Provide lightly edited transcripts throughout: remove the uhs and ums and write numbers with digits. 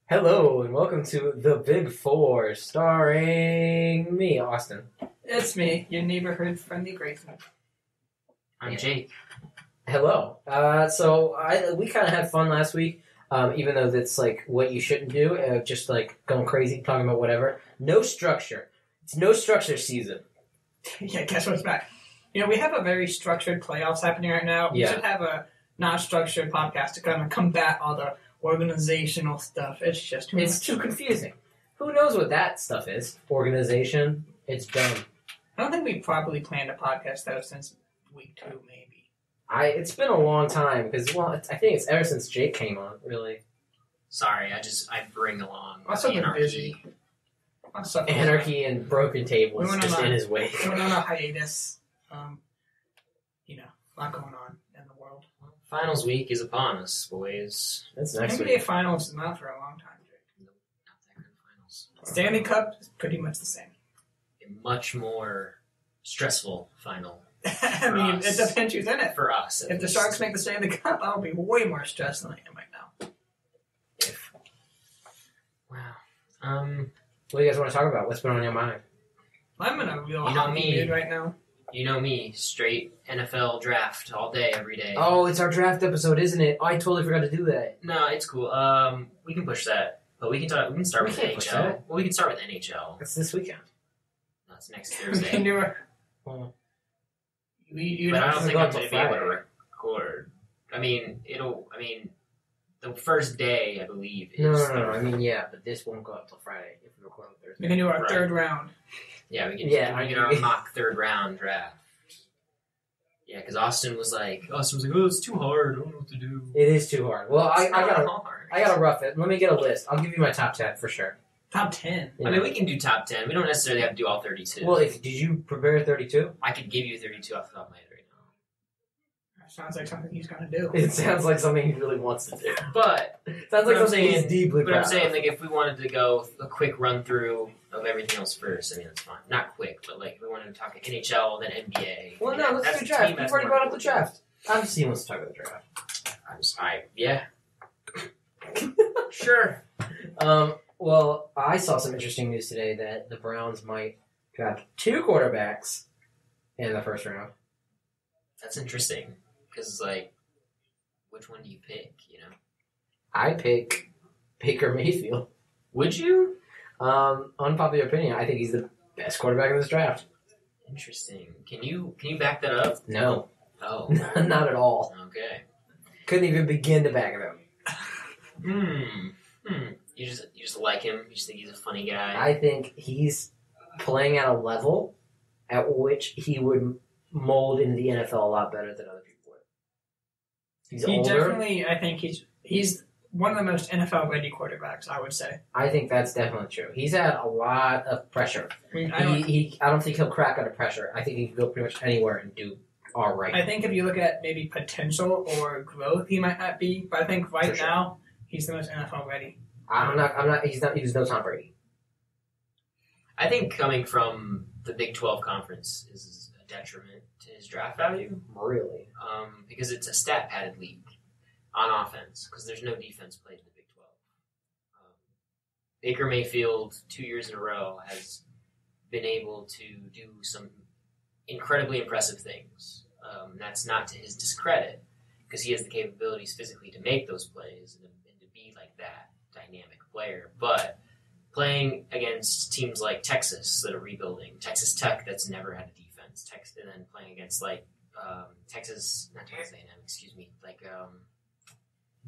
Hello and welcome to The Big Four, starring me, Austin. It's me, your neighborhood friendly Grayson. I'm Jake. Hello. We kind of had fun last week, even though that's like what you shouldn't do, just like going crazy, talking about whatever. No structure. It's no structure season. Yeah, guess what's back? You know, we have a very structured playoffs happening right now. We should have a not structured podcast to kind of combat all the organizational stuff. It's just It's too confusing. Who knows what that stuff is? Organization. It's dumb. I don't think we properly planned a podcast though since week 2, maybe. It's been a long time because I think it's ever since Jake came on. Really, Sorry, I bring along Also been anarchy. busy. anarchy and broken tables We went just on in his way. We went on a hiatus. A lot going on in the world. Finals week is upon us, boys. That's next NBA week. Finals is not for a long time, Jake. Nope, not that kind of finals. Stanley Cup is pretty much the same. A much more stressful final I mean, us. it depends who's in it. for us. at If the least. Sharks make the Stanley Cup, I'll be way more stressed than I am right now. If. Wow. What do you guys want to talk about? What's been on your mind? I'm in a real You know hockey me. mood right now. You know me, straight NFL draft all day, every day. Oh, it's our draft episode, isn't it? Oh, I totally forgot to do that. No, it's cool. We can push that, but we can start We with can't push NHL. that. Well, we can start with NHL. It's this weekend. That's next We can Thursday. do it. Well, You But I know, don't think go I'm up till going to be able to Friday. record. The first day, I believe, is... no. I mean, yeah, but this won't go up till Friday if we record on we Thursday. can do our Right. third round. Yeah, we can Yeah, we get our mock third round draft. Yeah, because Austin was like, oh, it's too hard. I don't know what to do. It is too hard. Well, I It's not gotta hard. rough it. Let me get a list. I'll give you my top 10 for sure. Top 10. Yeah. I mean, we can do top 10. We don't necessarily have to do all 32. Well, did you prepare 32? I could give you 32 off the top of my head right now. That sounds like something he's going to do. It sounds like something he really wants to do. But, Sounds like But I'm something he's saying- deeply but I'm proud saying, of. like, if we wanted to go a quick run through of everything else first, I mean, that's fine. Not quick, but, like, if we wanted to talk like NHL, then NBA. Well, I mean, no, let's that's do to draft. me, You've that's already more brought up the important. draft. Obviously, he wants to talk about the draft. Yeah. Sure. Well, I saw some interesting news today that the Browns might draft 2 quarterbacks in the first round. That's interesting. Because, like, which one do you pick, you know? I pick Baker Mayfield. Would you? Unpopular opinion, I think he's the best quarterback in this draft. Interesting. Can you back that up? No, Oh, not at all. okay. Couldn't even begin to back it up. You just like him. You just think he's a funny guy. I think he's playing at a level at which he would mold into the NFL a lot better than other people would. He's He older. definitely, I think he's one of the most NFL-ready quarterbacks, I would say. I think that's definitely true. He's had a lot of pressure. I mean, I don't think he'll crack under pressure. I think he can go pretty much anywhere and do all right. I think if you look at maybe potential or growth, he might not be. But I think right For sure. now, he's the most NFL-ready. I'm not. He was no Tom Brady. I think coming from the Big 12 conference is a detriment to his draft value. Really. Because it's a stat-padded league on offense, because there's no defense played in the Big 12. Baker Mayfield, 2 years in a row, has been able to do some incredibly impressive things. That's not to his discredit, because he has the capabilities physically to make those plays and to be like that dynamic player. But playing against teams like Texas that are rebuilding, Texas Tech that's never had a defense, and then playing against like Texas A&M,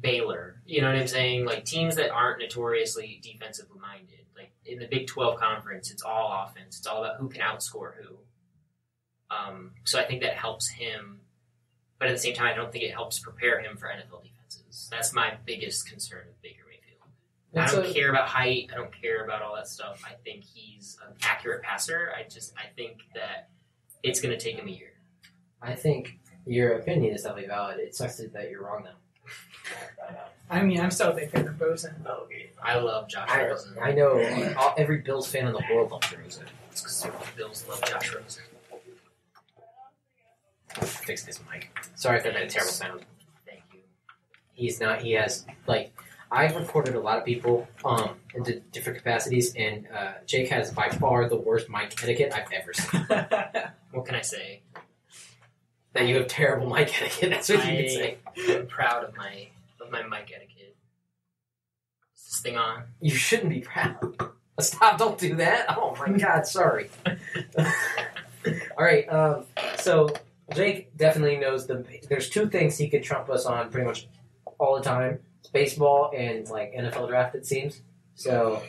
Baylor. You know what I'm saying? Like teams that aren't notoriously defensively minded. Like in the Big 12 conference, it's all offense. It's all about who can outscore who. So I think that helps him, but at the same time, I don't think it helps prepare him for NFL defenses. That's my biggest concern with Baker Mayfield. I don't care about height. I don't care about all that stuff. I think he's an accurate passer. I think that it's going to take him a year. I think your opinion is definitely valid. It sucks that you're wrong, though. I mean, I'm still a big fan of Bosa. I love Josh Rosen. I know. Every Bills fan in the world loves Rosen. It's because the Bills love Josh Rosen. Fix this mic. Sorry if that made a terrible sound. Thank you. He's not. He has, like, I've recorded a lot of people in different capacities, and Jake has by far the worst mic etiquette I've ever seen. What can I say? That you have terrible mic etiquette. That's what you can say. I'm proud of my mic etiquette. Is this thing on? You shouldn't be proud. Stop! Don't do that. Oh my God! Sorry. All right. So Jake definitely knows there's two things he could trump us on pretty much all the time. It's baseball and like NFL draft, it seems. So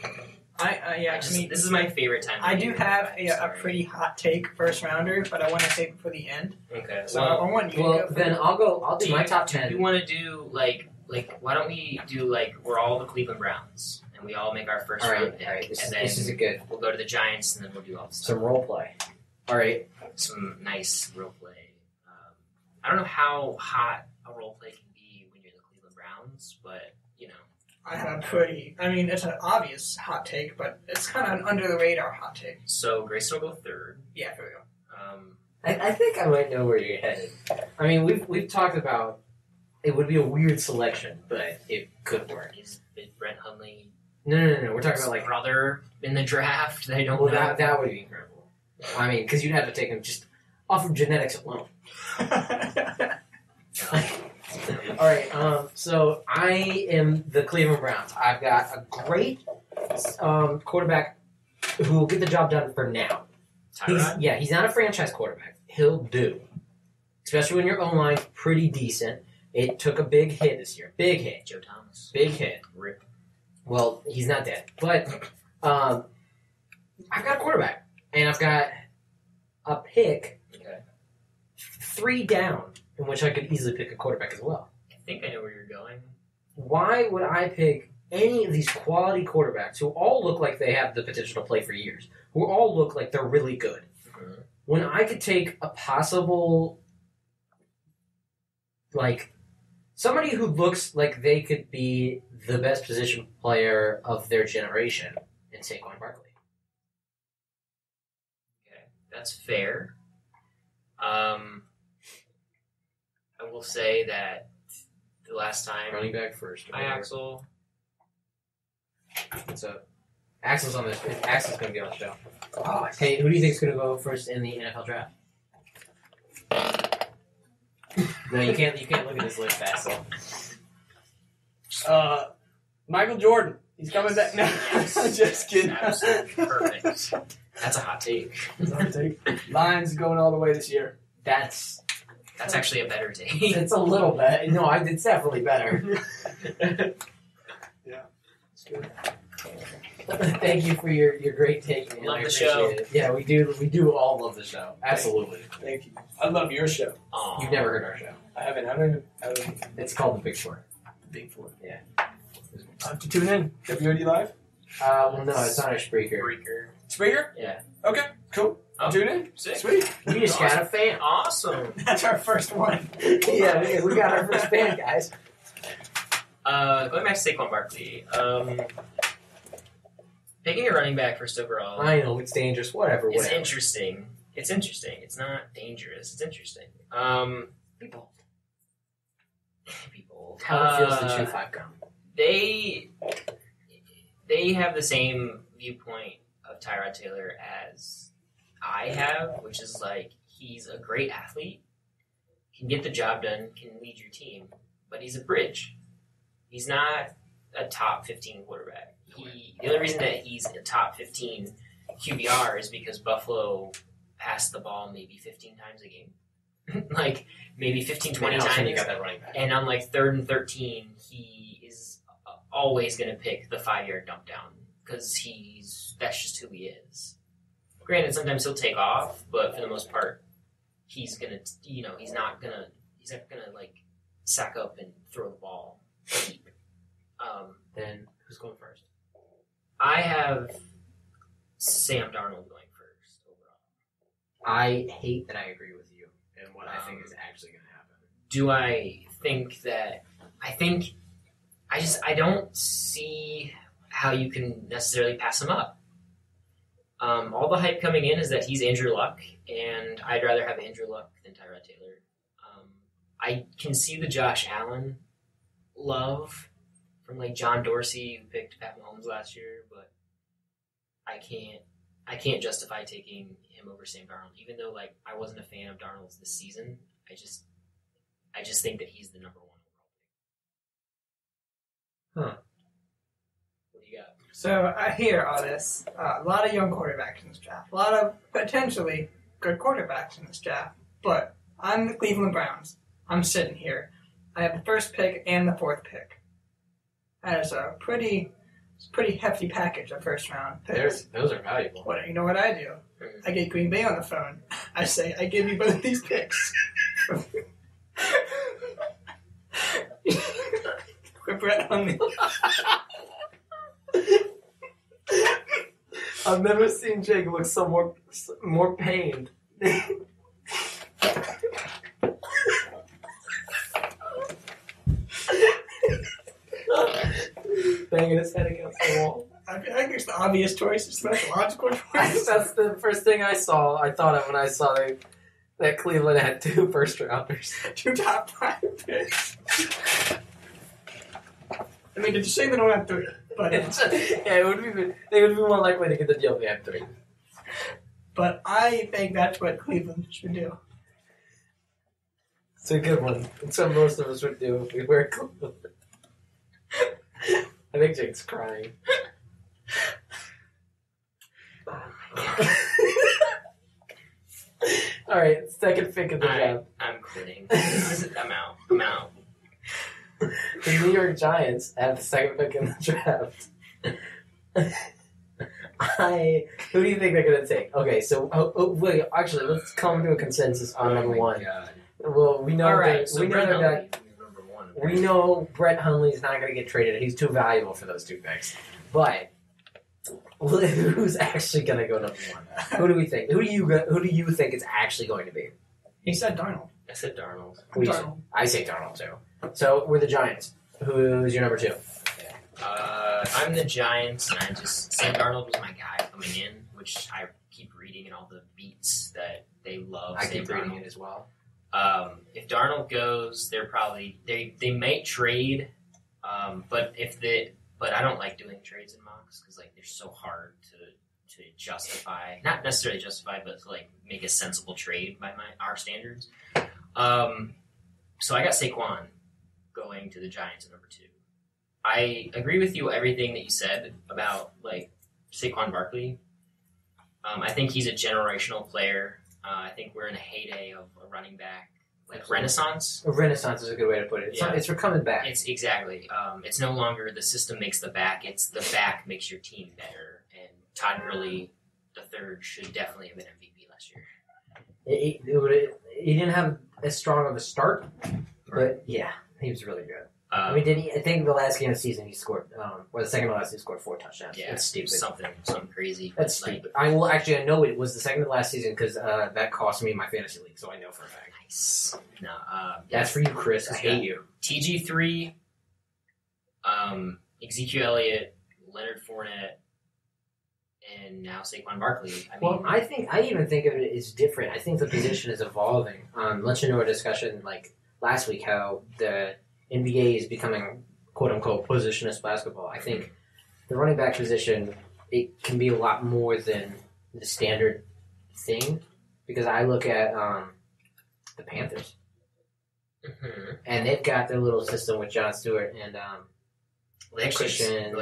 this is my favorite time. I do have a pretty hot take first rounder, but I want to save it for the end. Okay. So I want you to go. Then I'll do my top 10. Do you want to do like why don't we do like we're all the Cleveland Browns and we all make our first round pick, all right. And then this is a good. We'll go to the Giants and then we'll do all the stuff. Some role play. All right. Some nice role play. I don't know how hot a role play can be when you're the Cleveland Browns, but you know. I have it's an obvious hot take, but it's kind of an under the radar hot take. So Grayson will go third. Yeah, here we go. I think I might know where you're headed. I mean, we've talked about it would be a weird selection, but it could work. Is Brent Hundley? No. We're talking about like brother in the draft. I don't know. That would be incredible. I mean, because you'd have to take him just off of genetics alone. All right. So I am the Cleveland Browns. I've got a great quarterback who will get the job done for now. He's not a franchise quarterback. He'll do, especially when your O-line's pretty decent. It took a big hit this year. Big hit. Joe Thomas. Big hit. Rip. Well, he's not dead. But I've got a quarterback. And I've got a pick 3 down in which I could easily pick a quarterback as well. I think I know where you're going. Why would I pick any of these quality quarterbacks who all look like they have the potential to play for years, who all look like they're really good, when I could take a possible, like, somebody who looks like they could be the best position player of their generation in Saquon Barkley? Okay, that's fair. I will say that the last time Running back first. Hi, Axel. What's up? Axel's on this. Axel's going to be on the show. Oh, hey, who do you think is going to go first in the NFL draft? No, you can't look at this list, Axel. Michael Jordan. He's coming back now. Just kidding. Absolutely perfect. That's a hot take. That's a hot take. Lions going all the way this year. That's actually a better take. It's a little bit. No, it's definitely better. Yeah, it's good. Thank you for your great take, man. Love the show. It. Yeah, we do all love the show. Absolutely. Thank you. I love your show. Aww. You've never heard our show. I haven't. It's called The Big Four. Big Four. Yeah. I have to tune in. WOD Live? Well, no, it's not a Spreaker. Spreaker? Yeah. Okay, cool. Oh, Tune in. sick. Sweet. We just got a fan. Awesome. That's our first one. Yeah, we got our first fan, guys. Going back to Saquon Barkley. Picking a running back first overall. I know, it's dangerous. Whatever. It's interesting. It's interesting. It's not dangerous. It's interesting. Be bold. People. How it feels to chew 5 gum. They have the same viewpoint of Tyrod Taylor as I have, which is like he's a great athlete, can get the job done, can lead your team, but he's a bridge. He's not a top 15 quarterback. The only reason that he's a top 15 QBR is because Buffalo passed the ball maybe 15 times a game. Like maybe 15, 20 times. You got that running back. And on like 3rd and 13, he is always going to pick the 5-yard dump down because that's just who he is. Granted, sometimes he'll take off, but for the most part, he's gonna, he's not gonna like sack up and throw the ball deep. Then who's going first? I have Sam Darnold going first overall. I hate that I agree with you and what I think is actually going to happen. Do I think that? I don't see how you can necessarily pass him up. All the hype coming in is that he's Andrew Luck, and I'd rather have Andrew Luck than Tyrod Taylor. I can see the Josh Allen love from like John Dorsey, who picked Pat Mahomes last year, but I can't justify taking him over Sam Darnold, even though like I wasn't a fan of Darnold's this season. I just think that he's the number one overall pick. Huh. What do you got? So I hear all this. A lot of young quarterbacks in this draft. A lot of potentially good quarterbacks in this draft. But I'm the Cleveland Browns. I'm sitting here. I have the first pick and the fourth pick. That is a pretty hefty package of first round picks. Those are valuable. What, you know what I do? I get Green Bay on the phone. I say, I give you both these picks. For Brett Hundley. I've never seen Jake look so more pained. Banging his head against the wall. I think it's the obvious choice. It's the most logical choice. That's the first thing I saw. I thought of when I saw that Cleveland had 2 first rounders. 2 top 5 picks. I mean, did you say they don't have 3? But They would be more likely to get the deal if they had 3. But I think that's what Cleveland should do. It's a good one. It's what most of us would do if we were Cleveland. I think Jake's crying. All right, second pick of the draft. I'm quitting. I'm out. The New York Giants have the second pick in the draft. Who do you think they're going to take? Okay, so wait, actually, let's come to a consensus on number one. God. Well, we know All right, we know that number one. we know Brett Hundley's not going to get traded. He's too valuable for those 2 picks. But who's actually going to go number 1? Who do we think? Who do you think it's actually going to be? He said Darnold. I said Darnold. Darnold. I say Darnold too. So we're the Giants. Who's your number 2? I'm the Giants, and Sam Darnold was my guy coming in, which I keep reading in all the beats that they love. I Sam keep reading Darnold. it as well. If Darnold goes, they're probably they might trade, but I don't like doing trades in mocks because like they're so hard to justify, not necessarily justify, but to like make a sensible trade by our standards. So I got Saquon going to the Giants at number 2. I agree with you everything that you said about like Saquon Barkley. I think he's a generational player. I think we're in a heyday of a running back like renaissance. A renaissance is a good way to put it. It's coming back. It's exactly. It's no longer the system makes the back. It's the back makes your team better. And Todd Gurley III should definitely have been MVP last year. He didn't have as strong of a start, but yeah, he was really good. I think the last game of the season he scored, or the second to last, he scored 4 touchdowns. Yeah, it's stupid. Something crazy. That's stupid. I know it was the second to last season because that cost me my fantasy league, so I know for a fact. Nice. No, that's for you, Chris. I hate you. TG3, Ezekiel Elliott, Leonard Fournette, and now Saquon Barkley. I even think of it as different. I think the position is evolving. Let you know our discussion like last week how the NBA is becoming quote-unquote positionless basketball. I think the running back position, it can be a lot more than the standard thing because I look at the Panthers. Mm-hmm. And they've got their little system with Jon Stewart and they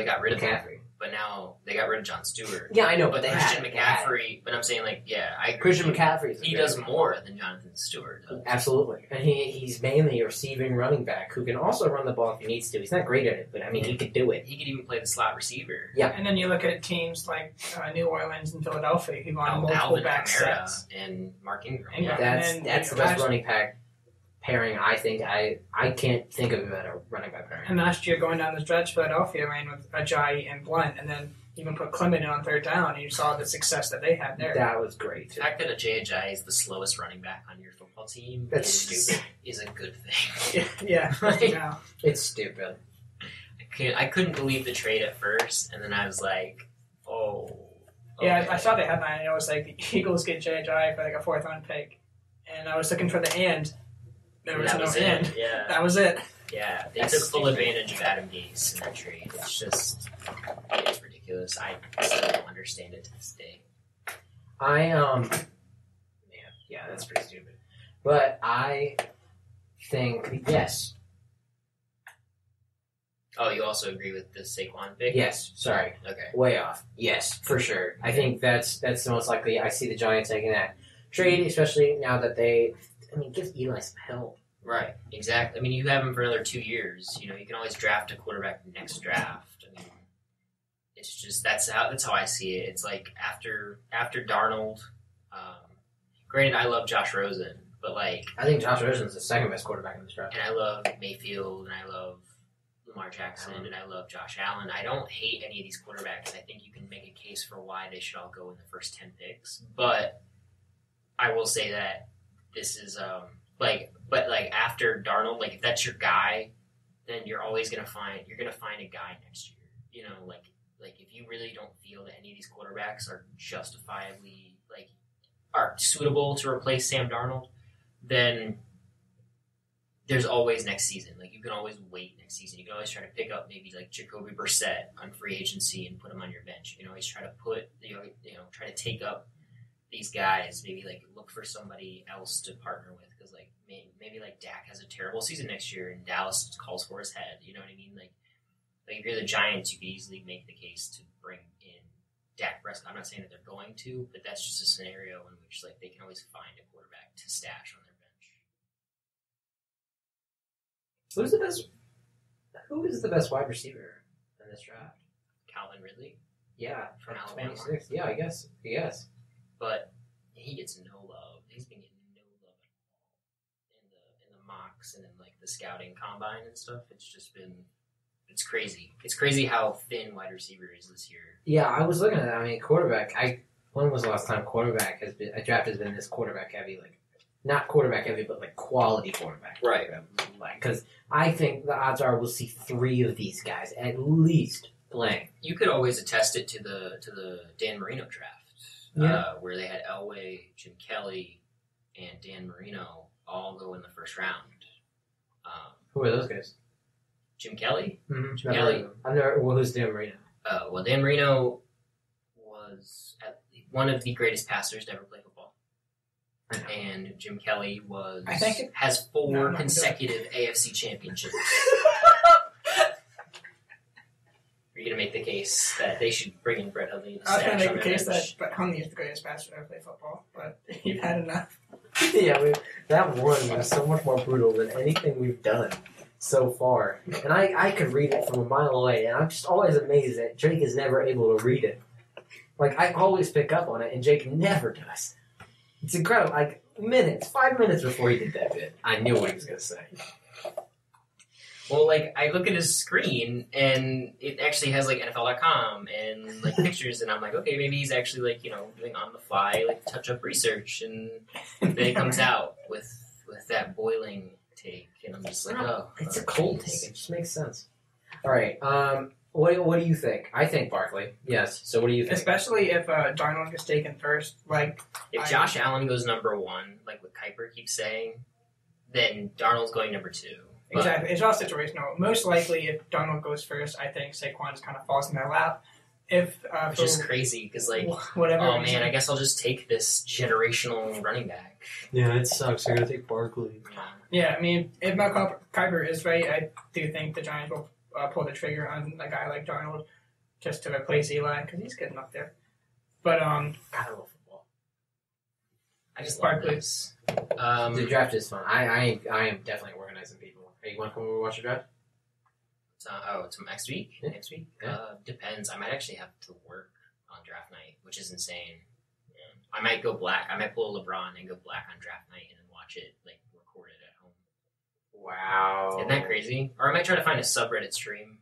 got rid of McCaffrey. But now they got rid of Jon Stewart. Yeah, I know, but Christian McCaffrey. But I'm saying, like, yeah, I agree. Christian McCaffrey. He does more than Jonathan Stewart does. Absolutely, and he's mainly a receiving running back who can also run the ball if he needs to. He's not great at it, but I mean, he could do it. He could even play the slot receiver. Yeah, and then you look at teams like New Orleans and Philadelphia who run multiple Alvin back Kamara sets and Mark Ingram. That's the best running back pairing. I think I can't think of a better running back pairing. And last year, going down the stretch, Philadelphia ran with Ajayi and Blunt, and then even put Clement in on third down, and you saw the success that they had there. That was great. The fact that Ajayi is the slowest running back on your football team is a good thing. Yeah. It's stupid. I couldn't believe the trade at first, and then I was like, oh. Okay. Yeah, I saw the headline, and it was like the Eagles get Ajayi for like a 4th round pick, and I was looking for the and. There was no and. Yeah. That was it. Yeah, they That's took full stupid. advantage of Adam Gase in that trade. It's ridiculous. I still don't understand it to this day. Yeah, that's pretty stupid. But I think yes. Oh, you also agree with the Saquon pick? Yes, sorry. Okay. Way off. Yes, for sure. I think that's the most likely. I see the Giants taking that trade, especially now that give Eli some help. Right, exactly. I mean, you have him for another 2 years. You know, you can always draft a quarterback next draft. I mean, it's just that's how I see it. It's like after Darnold. Granted, I love Josh Rosen, but like I think Josh Rosen's the second best quarterback in this draft. and I love Mayfield, and I love Lamar Jackson, and I love Josh Allen. I don't hate any of these quarterbacks. I think you can make a case for why they should all go in the first 10 picks. But I will say that this is but after Darnold, like if that's your guy, then you're always gonna find a guy next year. You know, like if you really don't feel that any of these quarterbacks are justifiably are suitable to replace Sam Darnold, then there's always next season. Like you can always wait next season. You can always try to pick up maybe like Jacoby Brissett on free agency and put him on your bench. You can always try to try to take up these guys. Maybe like look for somebody else to partner with because like maybe like Dak has a terrible season next year and Dallas calls for his head. You know what I mean? Like if you're the Giants, you could easily make the case to bring in Dak Prescott. I'm not saying that they're going to, but that's just a scenario in which like they can always find a quarterback to stash on their bench. Who is the best wide receiver in this draft? Calvin Ridley, Yeah, from at Alabama. 26. Yeah, I guess. Yes. But he gets no love. He's been getting no love at all in the mocks and in like the scouting combine and stuff. It's crazy. It's crazy how thin wide receiver is this year. Yeah, I was looking at that. I mean, quarterback. When was the last time a draft has been this quarterback heavy? Like, not quarterback heavy, but like quality quarterback. Right. Because I think the odds are we'll see 3 of these guys at least playing. You could always attest it to the Dan Marino draft, where they had Elway, Jim Kelly, and Dan Marino all go in the first round. Who are those guys? Jim Kelly? Mm-hmm. Jim Kelly. I've never. Well, who's Dan Marino? Well, Dan Marino was one of the greatest passers to ever play football. And Jim Kelly has 4 consecutive AFC championships. Are you going to make the case that they should bring in Brett Hundley to I was going stash to on make the their case bench? that Brett Hundley is the greatest passer to ever play football, but you've had enough. Yeah, I mean, that one was so much more brutal than anything we've done so far. And I could read it from a mile away, and I'm just always amazed that Jake is never able to read it. Like, I always pick up on it, and Jake never does. It's incredible. Like, 5 minutes before he did that bit, I knew what he was going to say. Well, like, I look at his screen, and it actually has, like, NFL.com and, like, pictures, and I'm like, okay, maybe he's actually, like, doing on-the-fly, like, touch-up research, and then it comes out with that boiling take, and I'm just like, It's a cold take. It just makes sense. All right. What do you think? I think Barkley. Yes. So what do you think? Especially if Darnold gets taken first. Like, if Josh Allen goes number 1, like what Kuiper keeps saying, then Darnold's going number 2. Exactly. It's all situational. Most likely, if Darnold goes first, I think Saquon just kind of falls in their lap. Which is crazy, because, like, whatever oh, reason, man, I guess I'll just take this generational running back. Yeah, it sucks. I gotta take Barkley. Yeah, I mean, if Mel Kiper is right, I do think the Giants will pull the trigger on a guy like Darnold just to replace Eli, because he's getting up there. But, God, I love football. I just love Barkley. this. The draft is fun. I am definitely organizing people. Hey, you want to come over and watch the draft? It's next week? Yeah. Next week? Yeah. Depends. I might actually have to work on draft night, which is insane. Yeah. I might go black. I might pull a LeBron and go black on draft night and then watch it, like, recorded at home. Wow. Isn't that crazy? Or I might try to find a subreddit stream.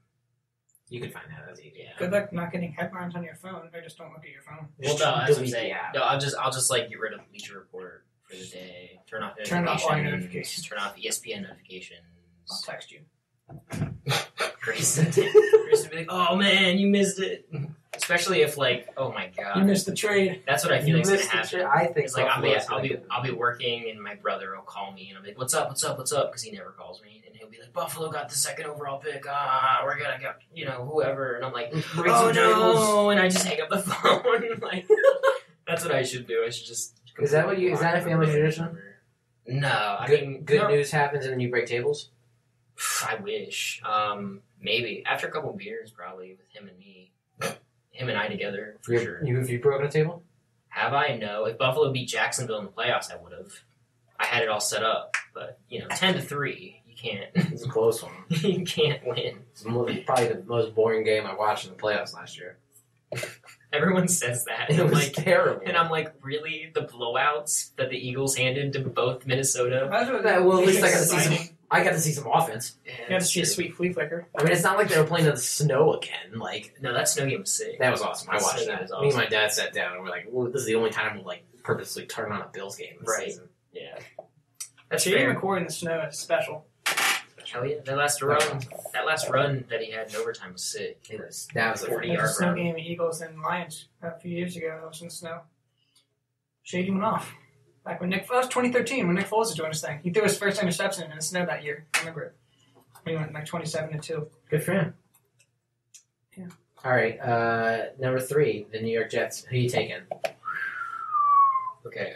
You can find that. That's easy. Yeah. good luck not getting headlines on your phone, or just don't look at your phone. Well, no, that's what I'm delete saying. the app. No, I'll just like get rid of Bleacher Report for the day. Turn off notifications. Turn off all your notifications. Turn off ESPN notifications. I'll text you. Grayson would be like, "Oh man, you missed it." Especially if, like, oh my god, You missed the trade. that's what I feel You like is gonna missed the happen. shit. I think It's like Buffalo's gonna get I'll be working, and my brother will call me, and I'm like, "What's up?" Because he never calls me, and he'll will be like, Buffalo got the second overall pick. We're gonna get whoever, and I'm like, Bring oh some tables. no, and I just hang up the phone. Like, that's what I should do. I should just. Is that a family tradition? No, I mean, Good news happens and then you break tables. I wish. Maybe after a couple beers, probably with him and I together for sure. Have you broken a table? Have I? No. If Buffalo beat Jacksonville in the playoffs, I would have. I had it all set up, but 10-3, you can't. It's a close one. You can't win. It's probably the most boring game I watched in the playoffs last year. Everyone says that. It And was terrible. And I'm like, really? The blowouts that the Eagles handed to both Minnesota? Well, at least I got to see some offense. Yeah, You got to see a sweet flea flicker. I mean, it's not like they were playing in the snow again. Like, No, that snow game was sick. that was awesome. I That watched snow game that. was Me awesome. and my dad sat down and we're like, well, this is the only time we'll like purposely turn on a Bills game this Right. season. Yeah. That's Shady fair. McCoy in the snow is special. Hell yeah. That last run that he had in overtime was sick. That was a 40 There was a yard snow run. game of Eagles and Lions a few years ago. That was in the snow. Shady went off. Back when that was 2013 when Nick Foles was doing his thing. He threw his first interception in the snow that year. I remember it. He went like 27-2. Good for him. Yeah. All right. Number 3, the New York Jets. Who you taking? Okay.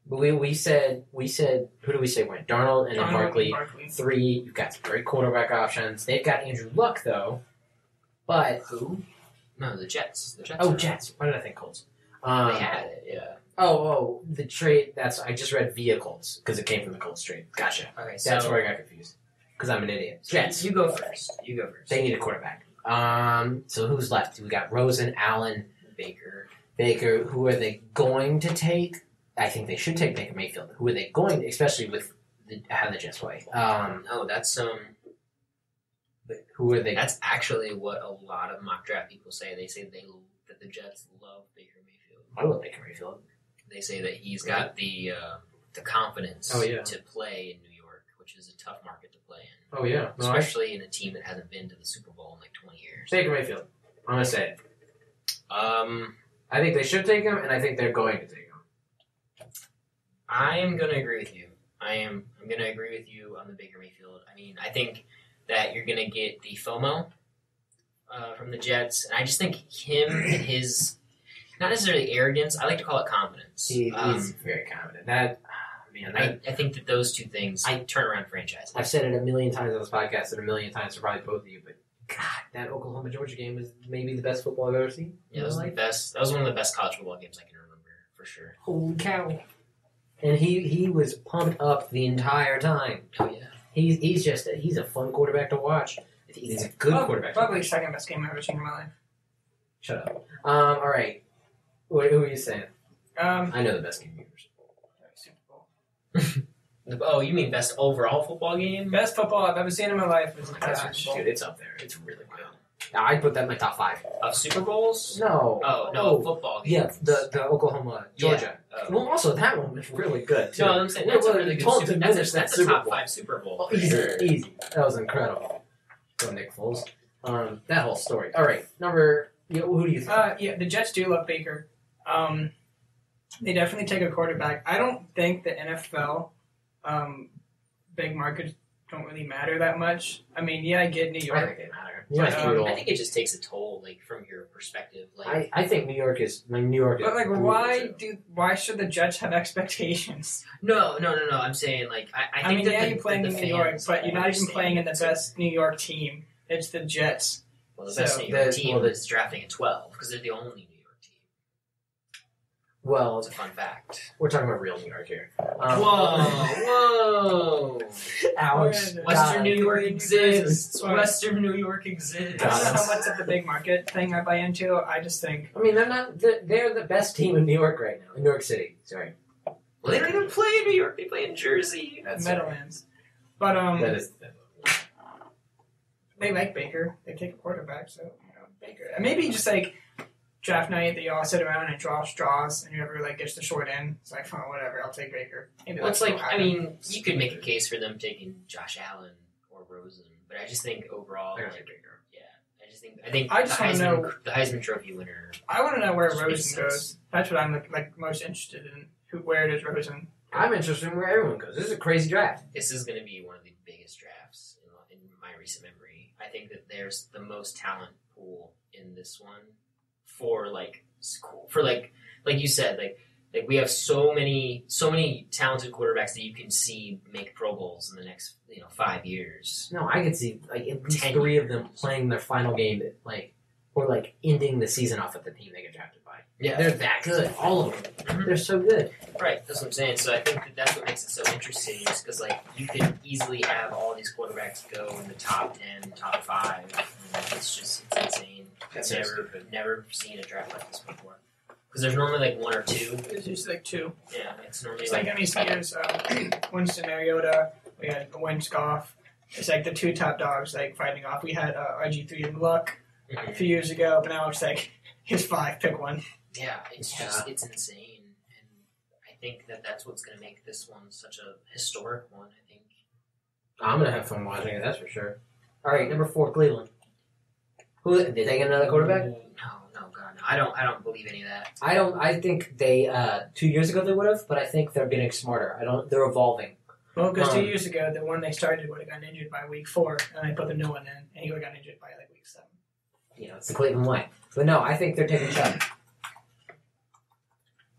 We said who do we say went? Darnold and then Barkley. 3. You've got some great quarterback options. They've got Andrew Luck though, but Who? No, the Jets. The Jets. oh are- Jets. Why did I think Colts? They had it. Yeah. The trade. I just read via Colts because it came from the Colts trade. Gotcha. Okay. So That's where I got confused because I'm an idiot. Jets. You go first. They need a quarterback. So who's left? We got Rosen, Allen, Baker. Who are they going to take? I think they should take Baker Mayfield. Who are they going to, especially with how the Jets play? No, that's Who are they? That's actually what a lot of mock draft people say. They say that the Jets love Baker Mayfield. I love Baker Mayfield. They say that he's got the confidence Oh, yeah. to play in New York, which is a tough market to play in, Oh yeah, especially in a team that hasn't been to the Super Bowl in like 20 years. Baker Mayfield. I'm gonna say it. Um, I think they should take him, and I think they're going to take him. I am going to agree with you. I'm going to agree with you on the Baker Mayfield. I mean, I think that you're going to get the FOMO from the Jets, and I just think him and his not necessarily arrogance. I like to call it confidence. He's very confident. That man, I think that those two things turn around franchises. I've said it a million times on this podcast and a million times to probably both of you, but God, that Oklahoma Georgia game was maybe the best football I've ever seen. Yeah, that was the best. That was one of the best college football games I can remember for sure. Holy cow! And he was pumped up the entire time. Oh yeah. He's a fun quarterback to watch. He's a good quarterback. Probably the second best game I've ever seen in my life. Shut up. All right. Who are you saying? I know the best game you've ever seen. Super Bowl. Oh, you mean best overall football game? Best football I've ever seen in my life is the past Super Bowl. Dude, it's up there. It's really good. I'd put that in my top 5. Of Super Bowls? No. Oh no, football games. Yeah, the Oklahoma Georgia. Oh. Well, also that one was really good too. No, I'm saying that's a really good told Super to Bowl. finish that That's a Super top Bowl. 5 Super Bowl. Oh, for easy, sure. easy. That was incredible. Go Nick Foles. That whole story. All right, who do you think? Yeah, the Jets do love Baker. They definitely take a quarterback. I don't think the NFL big markets don't really matter that much. I mean, yeah, I get New I York. think they matter. I think it just takes a toll, like from your perspective. Like, I think New York is But brutal, why should the Jets have expectations? no. I'm saying like I think mean, that yeah, the, you're playing that in the New York, fans but you're not even understand. playing in the best New York team. It's the Jets. Well, the best So, New York the- team well, the- is drafting at 12 because they're the only New York team. Well, It's a fun fact. we're talking about real New York here. Whoa! Alex, Western New York exists. Sorry. Western New York exists. I don't know God. how much of the big market thing I buy into. I just think I mean, they're the best team in New York right now. In New York City, sorry. Well, they don't even play in New York. They play in Jersey. That's Meadowlands. But That is. they like Baker. They take a quarterback, so Baker. And maybe just like draft night that you all sit around and draw straws, and whoever like gets the short end, it's like, oh, whatever, I'll take Baker. Maybe Well, it's that's like, what'll I happen. mean, you could make a case for them taking Josh Allen or Rosen, but I just think overall, I gotta like, take Baker. I think I just wanna know- the Heisman Trophy winner. I want to know where Just Rosen makes sense. goes. That's what I'm like most interested in. Where does Rosen I'm interested in where everyone goes. This is a crazy draft. This is going to be one of the biggest drafts in my recent memory. I think that there's the most talent pool in this one for like you said, like we have so many talented quarterbacks that you can see make Pro Bowls in the next 5 years. No, I could see like at least 3 of them playing their final game, or ending the season off with the team they get drafted by. Yeah, They're that good. All of them. Mhm. They're so good. Right, that's what I'm saying. So I think that's what makes it so interesting, is because you could easily have all these quarterbacks go in the top 10, top 5. And it's insane. I've never seen a draft like this before. Because there's normally 1 or 2. There's usually 2. Yeah, it's normally It's in recent years, Winston Mariota, we had Wentz Goff. It's the 2 top dogs fighting off. We had RG3 and Luck a few years ago, but now it's here's 5, pick one. Yeah, it's insane. And I think that's what's going to make this one such a historic one, I think. I'm gonna have fun watching it. That's for sure. All right, number 4, Cleveland. Who did they get another quarterback? No, God, no. I don't believe any of that. I think they 2 years ago they would have, but I think they're getting smarter. They're evolving. Well, because 2 years ago, the one they started would have gotten injured by week 4, and they put the new one in, and he would have gotten injured by week 7. It's the Cleveland way. But no, I think they're taking Chubb.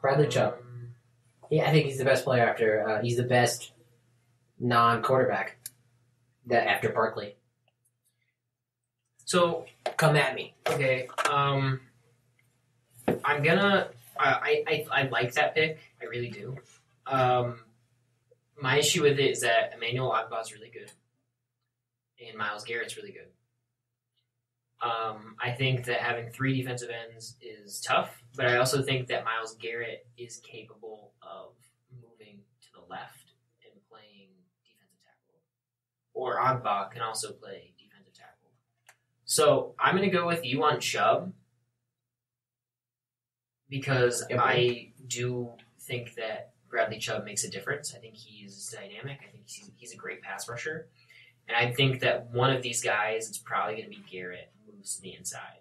Bradley Chubb. Yeah, I think he's the best player after. He's the best non-quarterback after Barkley. So come at me. Okay. I'm gonna. I like that pick. I really do. My issue with it is that Emmanuel Ogbah's really good, and Myles Garrett's really good. I think that having 3 defensive ends is tough, but I also think that Myles Garrett is capable of moving to the left and playing defensive tackle. Or Ogbah can also play defensive tackle. So I'm going to go with you on Chubb because I do think that Bradley Chubb makes a difference. I think he's dynamic. I think he's a great pass rusher. And I think that one of these guys is probably going to be Garrett, moves to the inside.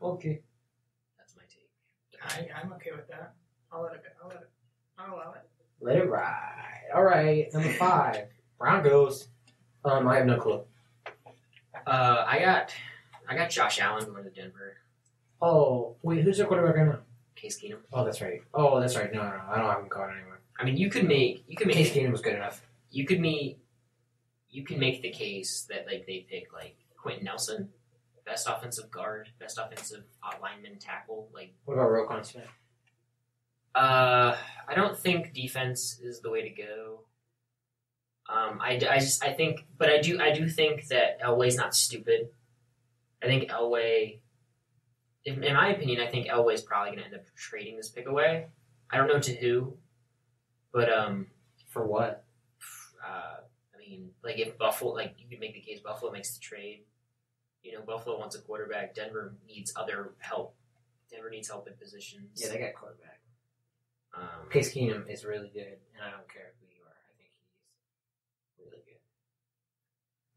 Okay. That's my take. I'm okay with that. I'll let it go. I'll allow it. Let it ride. All right, number 5, Broncos. I have no clue. I got Josh Allen going to Denver. Oh, wait, who's their quarterback right now? Case Keenum. Oh, that's right. No, I don't have him going anywhere. I mean, you can make Case Keenum was good enough. You can make the case that they pick Quentin Nelson, best offensive guard, best offensive lineman tackle. What about Roquan Smith? I don't think defense is the way to go. I do think that Elway's not stupid. I think Elway, in my opinion, I think Elway's probably going to end up trading this pick away. I don't know to who, but for what? If Buffalo, you could make the case Buffalo makes the trade. Buffalo wants a quarterback. Denver needs other help. Denver needs help in positions. Yeah, they got quarterback. Case Keenum is really good, and I don't care who you are. I think he's really good.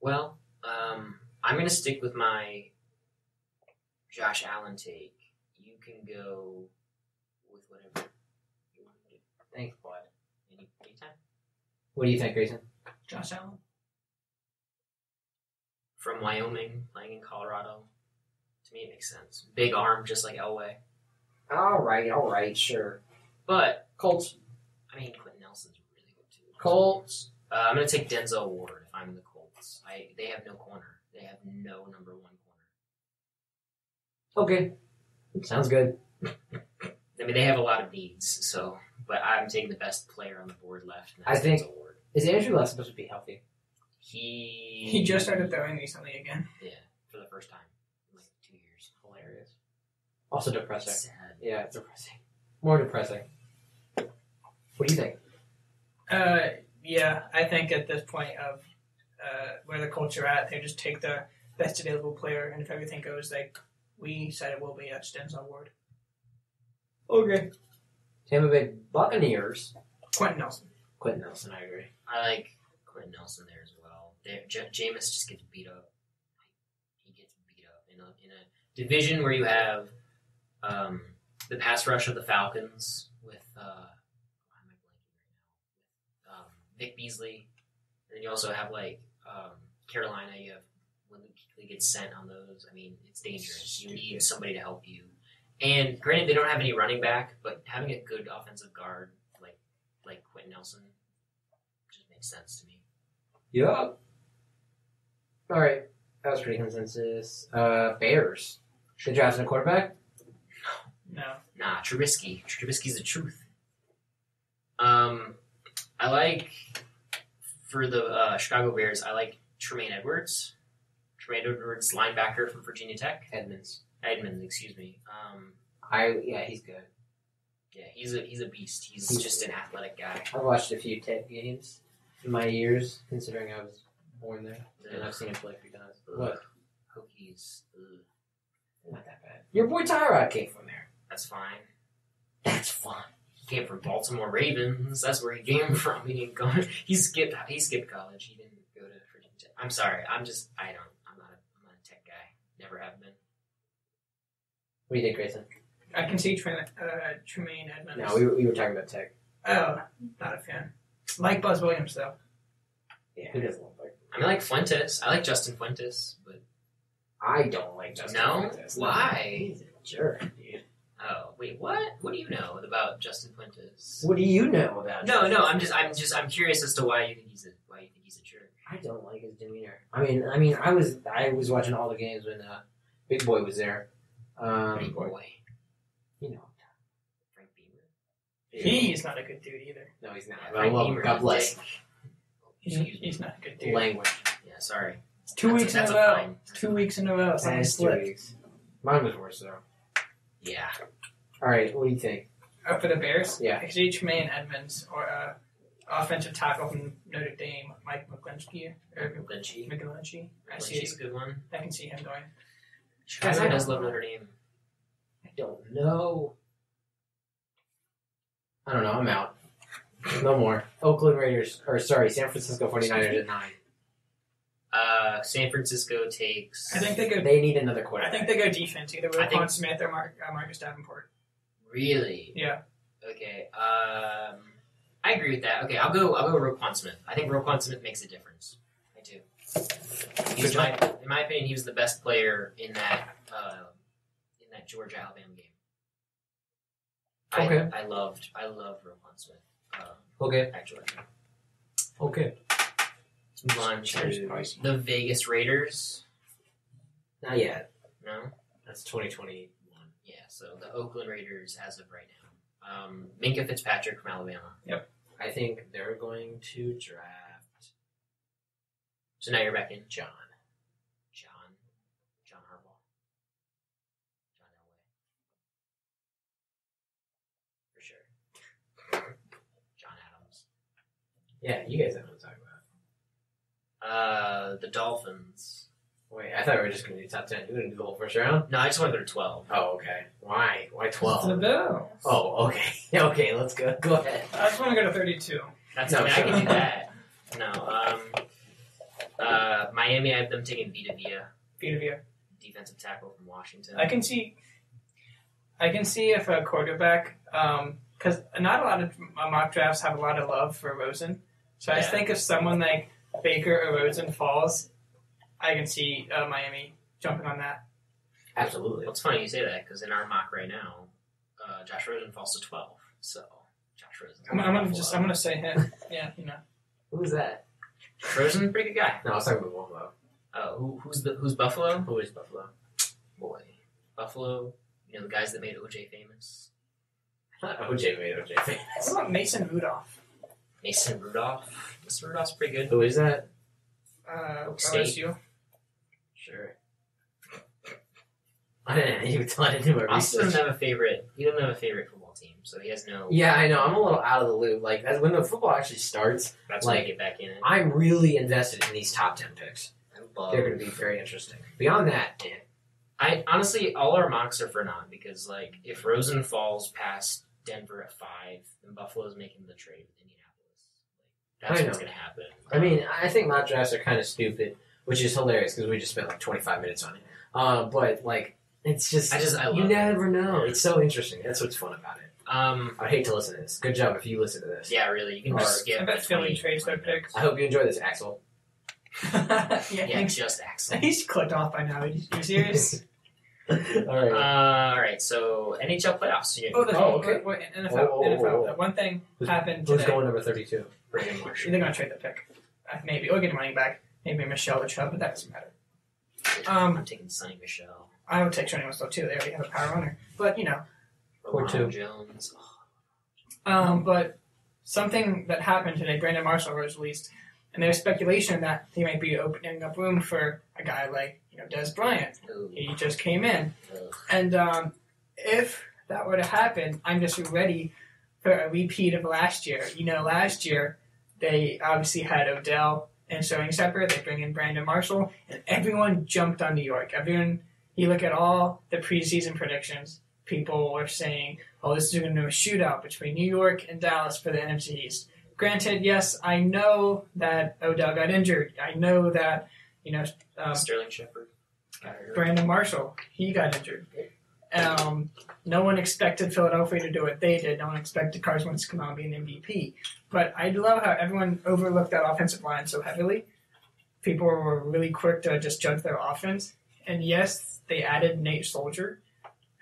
Well, I'm going to stick with my Josh Allen take. You can go with whatever you want to do. Thanks, bud. Anytime. What do you think, Grayson? Josh Allen. From Wyoming, playing in Colorado. To me, it makes sense. Big arm, just like Elway. All right, sure. But Colts. Quentin Nelson's really good too. Colts. I'm going to take Denzel Ward if I'm the Colts. They have no corner. They have no number 1 corner. Okay. Sounds good. They have a lot of needs, but I'm taking the best player on the board left. And that's Denzel Ward. Is Andrew Luck supposed to be healthy? He just started throwing recently again. Yeah, for the first time in 2 years. Hilarious. Also depressing. Sad. Yeah, it's depressing. More depressing. What do you think? Yeah, I think at this point of where the Colts are at, they just take the best available player, and if everything goes like we said it will be, that's Denzel Ward. Okay. Tampa Bay Buccaneers. Quentin Nelson, I agree. I like Quentin Nelson there as well. Jameis just gets beat up. He gets beat up in a division where you have the pass rush of the Falcons with Vic Beasley, and then you also have like Carolina. You have when Luke Kuechly gets sent on those. I mean, it's dangerous. You need somebody to help you. And granted, they don't have any running back, but having a good offensive guard like Quentin Nelson just makes sense to me. Yup. All right, that was pretty consensus. Bears. Should draft a quarterback? No. Nah, Trubisky. Trubisky's the truth. I like for the Chicago Bears. I like Tremaine Edwards. Tremaine Edwards, linebacker from Virginia Tech. Edmonds, excuse me. he's good. Yeah, he's a beast. He's just an athletic guy. I've watched a few Tech games in my years, considering I was born there, and I've seen him play a few times. What? Hokies. Ugh. Not that bad. Your boy Tyrod came from there. That's fine. That's fine. He came from Baltimore Ravens. That's where he came from. He didn't go. He skipped college. He didn't go to Virginia Tech. I'm sorry. I'm not a Tech guy. Never have been. What do you think, Grayson? I can see Tremaine Edmonds. No, we were talking about Tech. Oh, not a fan. Like Buzz Williams, though. Yeah, who doesn't like? I like Fuentes. I like Justin Fuentes, but I don't like Justin. No? Fuentes. Why? He's a jerk, dude. oh wait, what? What do you know about Justin Fuentes? What do you know about? No, Justin I'm curious as to why you think he's a jerk. I don't like his demeanor. I mean, I was watching all the games when Big Boy was there. Big boy. You know, Frank Beamer. He's not a good dude either. no, he's not. Yeah, I Frank love him. Beamer God is bless. dick. He's not a good dude. Language. Yeah, sorry. It's 2 weeks in a row. fine. 2 weeks in a row. Something Last 2 slipped. weeks. Mine was worse though. Yeah. All right, what do you think? For the Bears? Yeah. I could see Tremaine Edmonds or offensive tackle from Notre Dame, Mike McGlinchey. Lynchy. I see. Lynchy's a good one. I can see him going. Chicago does love Notre Dame. I don't know. I don't know. I'm out. No more. Oakland Raiders, San Francisco 49ers at 9. San Francisco takes. I think they go. They need another I quarterback. think they go defense, either I think- Roquan Smith or Marcus Davenport. Really? Yeah. Okay. I agree with that. Okay, I'll go Roquan Smith. I think Roquan Smith makes a difference. I do. In my opinion, he was the best player in that Georgia Alabama game. Okay. I love Roquan Smith. Okay. At Georgia. Okay. Let's move on to the Vegas Raiders. Not yet. No. That's 2021. Yeah. So the Oakland Raiders as of right now. Minka Fitzpatrick from Alabama. I think they're going to draft So now you're back in John. John Harbaugh. John Elway. For sure. John Adams. Yeah, you guys know what I'm talking about. The Dolphins. Wait, I thought we were just going to do top 10. You going to do the whole first round? No, I just want to go to 12. Oh, okay. Why? Why The 12? Bills. Oh, okay. Okay, let's go. Go ahead. I just want to go to 32. That's No, I shut can up. do that. No. Miami, I have them taking Vita Vea, Vita. defensive tackle from Washington. I can see if a quarterback, because not a lot of mock drafts have a lot of love for Rosen. So I Yeah. think if someone like Baker or Rosen falls, I can see Miami jumping on that. Absolutely. Well, it's funny you say that because in our mock right now, Josh Rosen falls to 12. So Josh Rosen. I'm gonna say him. Yeah, Who's that? Rosen, pretty good guy. No, I was talking about Buffalo. Oh, who's Buffalo? Who is Buffalo? Boy, Buffalo. You know the guys that made OJ famous. I thought OJ made OJ What famous. about Mason Rudolph? Mason Rudolph. Mason Rudolph's pretty good. Who is that? State. OSU. Sure. I didn't even do my Austin research. doesn't have a favorite. He doesn't have a favorite football team, so he has no. Yeah, I know. I'm a little out of the loop. Like when the football actually starts, That's when like, I get back in it. I'm really invested in these top 10 picks. I love. They're going to be very interesting. Beyond that, man, I honestly, all our mocks are for non because like if Rosen falls past Denver at 5, then Buffalo's making the trade with Indianapolis. Like, that's I what's know. going to happen. I mean, I think mock drafts are kind of stupid, which is hilarious because we just spent like 25 minutes on it. But like, it's just I love you it. never know. It's so interesting. That's what's fun about it. I hate to listen to this. Good job if you listen to this. Yeah, really. You can just skip. I bet Philly trades their 20 picks. I hope you enjoy this, Axel. Yeah, just Axel. He's clicked off by now. Are you serious? All right. All right. So NHL playoffs. Yeah. Okay. Wait, NFL. Oh. That one thing happened Who's today. going number 32? Brandon Marshall. They're gonna trade the pick. Maybe or get the money back. Maybe Michelle or Chubb, but that doesn't matter. I'm taking Sonny Michel. I would take Sonny Michel too. They already have a power runner, but Or two. Jones. But something that happened today, Brandon Marshall was released, and there's speculation that he might be opening up room for a guy like Des Bryant. Ooh. He just came in, Ugh. and if that were to happen, I'm just ready for a repeat of last year. Last year they obviously had Odell and Sterling Shepard. They bring in Brandon Marshall, and everyone jumped on New York. You look at all the preseason predictions. People were saying, "Oh, this is going to be a shootout between New York and Dallas for the NFC East." Granted, yes, I know that Odell got injured. I know that Sterling Shepard. Brandon Marshall, he got injured. No one expected Philadelphia to do what they did. No one expected Carson Wentz to come out and be an MVP. But I love how everyone overlooked that offensive line so heavily. People were really quick to just judge their offense. And yes, they added Nate Soldier,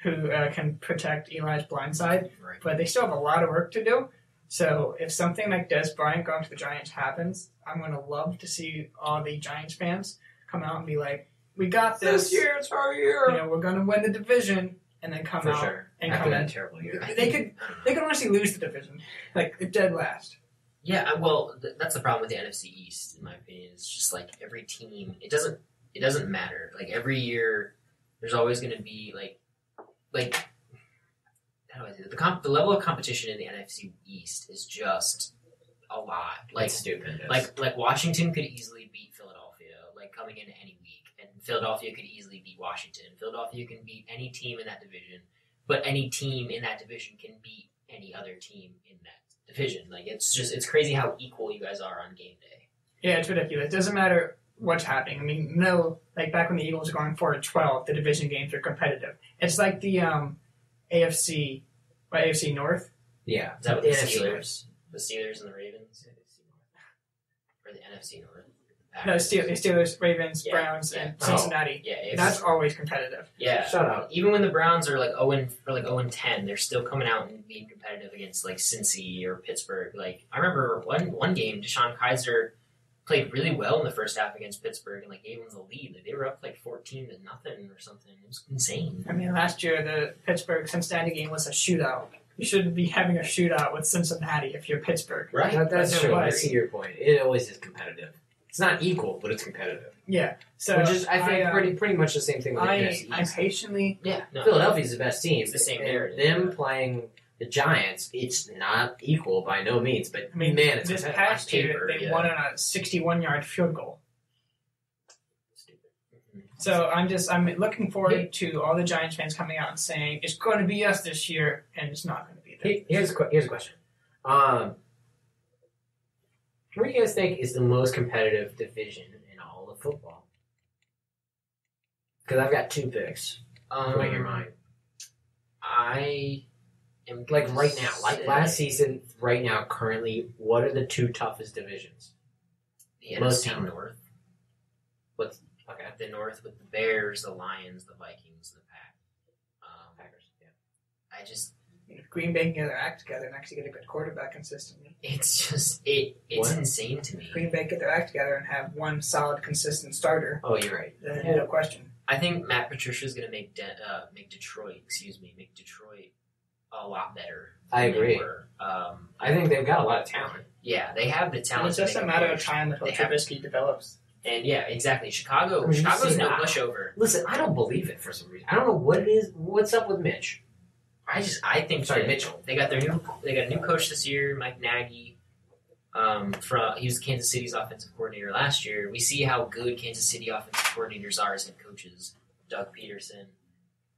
who can protect Eli's blind side. Right. But they still have a lot of work to do. So if something like Des Bryant going to the Giants happens, I'm going to love to see all the Giants fans come out and be like, "We got this. This year, it's our year." We're going to win the division," and then come For out sure. and After come that in. terrible year. They could honestly lose the division, like dead last. Yeah, well, that's the problem with the NFC East, in my opinion. It's just like every team, it doesn't matter. Like every year, there's always going to be like how do I say it? The level of competition in the NFC East is just a lot. Like It's stupid. like Washington could easily beat Philadelphia, like coming into any week, and Philadelphia could easily beat Washington. Philadelphia can beat any team in that division, but any team in that division can beat any other team in that division. Like it's crazy how equal you guys are on game day. Yeah, it's ridiculous. It doesn't matter what's happening. I mean, like back when the Eagles were going 4-12, the division games were competitive. It's like the AFC North. Yeah. Is that what The the NFC Steelers, the Steelers and the Ravens, or the NFC North? No, Steelers, Ravens, Yeah, Browns, yeah. and Cincinnati. Yeah, AFC. That's always competitive. Yeah, Shut up. Even when the Browns are like 0-10, they're still coming out and being competitive against like Cincy or Pittsburgh. Like I remember one game, Deshaun Kaiser played really well in the first half against Pittsburgh and like gave them the lead. Like, they were up like 14-0 or something. It was insane. I mean, last year the Pittsburgh-Cincinnati game was a shootout. You shouldn't be having a shootout with Cincinnati if you're Pittsburgh. Right? That's But true. I nobody- see your point. It always is competitive. It's not equal, but it's competitive. Yeah. So Which is, I think, pretty much the same thing with the NFC I East. patiently. Yeah. No, Philadelphia's the best team. It's the same And narrative. them playing the Giants, it's not equal by no means, but I mean, man, it's this competitive. past year paper, they yeah. won on a 61-yard field goal. Stupid. So I'm looking forward to all the Giants fans coming out and saying it's going to be us this year, and it's not going to be them. Here's a question. What do you guys think is the most competitive division in all of football? Because I've got two picks. Make your mind. I am Like right now, like say last season, right now, currently, what are the two toughest divisions? the most NFC talent. North. Okay. The North with the Bears, the Lions, the Vikings, the Pack. Packers. Yeah. I just If Green Bay can get their act together and actually get a good quarterback consistently. it's just it's What? insane to me. Green Bay get their act together and have one solid, consistent starter, Oh, you're right. then no question. I think Matt Patricia is going to make Detroit a lot better. I than they agree. were. I think they've got a lot of talent. Yeah, they have the And talent. it's to just make a matter of push. time until They have- Trubisky develops. And yeah, exactly. Chicago. I mean, you Chicago's see no that. pushover. Listen, I don't believe it for some reason. I don't know what it is. What's up with Mitch? I think Sorry, that Mitchell. They got a new coach this year, Mike Nagy. He was Kansas City's offensive coordinator last year. We see how good Kansas City offensive coordinators are as head coaches. Doug Peterson,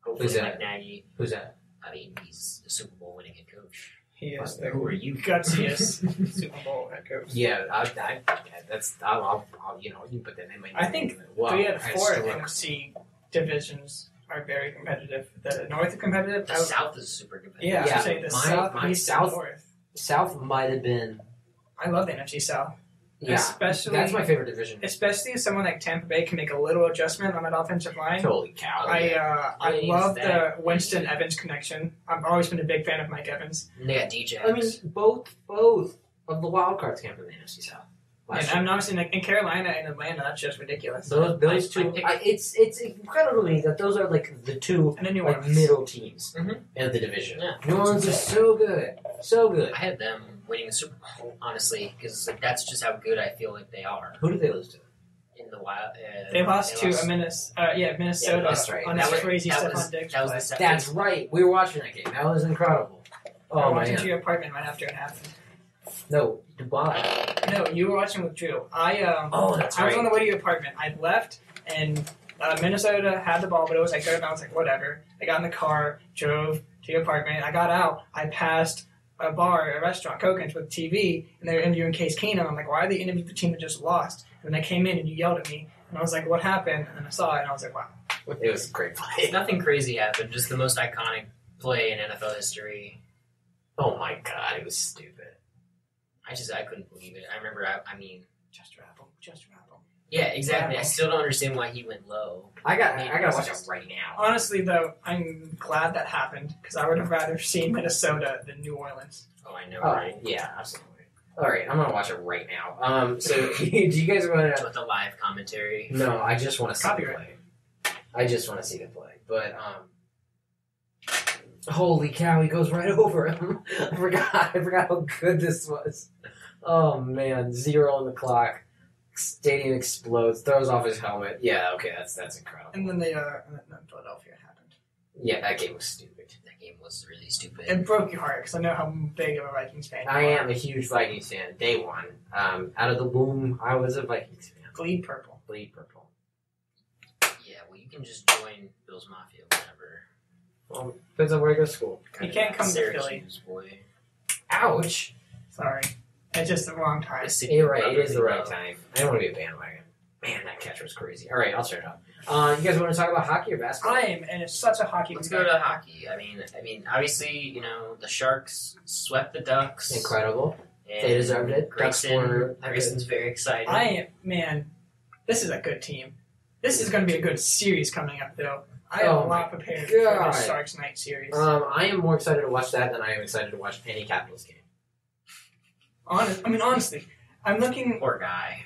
hopefully Who's that? Mike Nagy. Who's that? I mean, he's a Super Bowl winning head coach. He is Who the are you? gutsiest Super Bowl head coach. Yeah, I'll you can put that name. I think wow, 3 out of I 4 struck. NFC divisions are very competitive. The North is competitive. The South is super competitive. Yeah, I Yeah, would say the my South, East, and South- North. South might have been. I love the NFC South. Yeah, Especially, that's my favorite division. Especially if someone like Tampa Bay can make a little adjustment on that offensive line. Holy cow! I James, love the that- Winston Evans connection. I've always been a big fan of Mike Evans. And they got DJ. I mean, both of the wild cards came from the NFC South. And I'm obviously in Carolina and Atlanta. That's just ridiculous. Those two. It's incredible to me that those are like the two And then New like Orleans. middle teams Mhm. of the division. Yeah. New Orleans is so good, so good. I had them winning the Super Bowl, honestly, because that's just how good I feel like they are Who did they lose to? in the wild. They lost to Minnesota Yeah, that's right. on That a was- crazy that was- Stephon Diggs that was play. the second. That's right. We were watching that game. That was incredible. I Oh walked into man. your apartment right after it happened. No, Dubai. No, you were watching with Drew. Oh, that's I was right. on the way to your apartment. I left, and Minnesota had the ball, but it was like good. And I was like, whatever. I got in the car, drove to your apartment. I got out. I passed a bar, a restaurant, Coken's with TV, and they were interviewing Case Keenum. I'm like, why are they interviewing the team that just lost? And then I came in, and you yelled at me, and I was like, what happened? And then I saw it, and I was like, wow. It was a great play. Nothing crazy happened. Just the most iconic play in NFL history. Oh my god, it was stupid. I couldn't believe it. I remember. I mean, Just wrap them. Just wrap them. yeah, exactly. I still don't understand why he went low. I gotta watch it right now. Honestly, though, I'm glad that happened, because I would have rather seen Minnesota than New Orleans. Oh, I know, Oh, right? yeah, absolutely. All right, I'm gonna watch it right now. So do you guys want to? With the live commentary. No, I just want to see Copyright. the play. I just want to see the play, but holy cow, he goes right over him. I forgot how good this was. Oh man, 0 on the clock. Stadium explodes, throws off his helmet. Yeah, okay, that's incredible. And then and then Philadelphia happened. Yeah, that game was stupid. That game was really stupid. It broke your heart, because I know how big of a Vikings fan you I are. am a huge Vikings fan. Day one, out of the womb, I was a Vikings fan. Bleed purple. Bleed purple. Yeah, well, you can just join Bill's Mafia whenever. Well, depends on where I go to school. You can't come to Syracuse, Philly. boy. Ouch. Sorry. It's just the wrong time. The city You're right. It is the brotherly right love. time. I don't want to be a bandwagon. Man, that catch was crazy. All right, I'll start it up. You guys want to talk about hockey or basketball? I am, and it's such a hockey. Let's go to hockey. I mean, obviously, you know, the Sharks swept the Ducks. Incredible. And They deserved it. Ducks were- Grayson's very excited. I am, man. This is a good team. This is going to be a good series coming up, though. I have Oh a my lot prepared for God. this Sharks Night series. I am more excited to watch that than I am excited to watch any Capitals game. Honestly, I'm looking. Poor guy.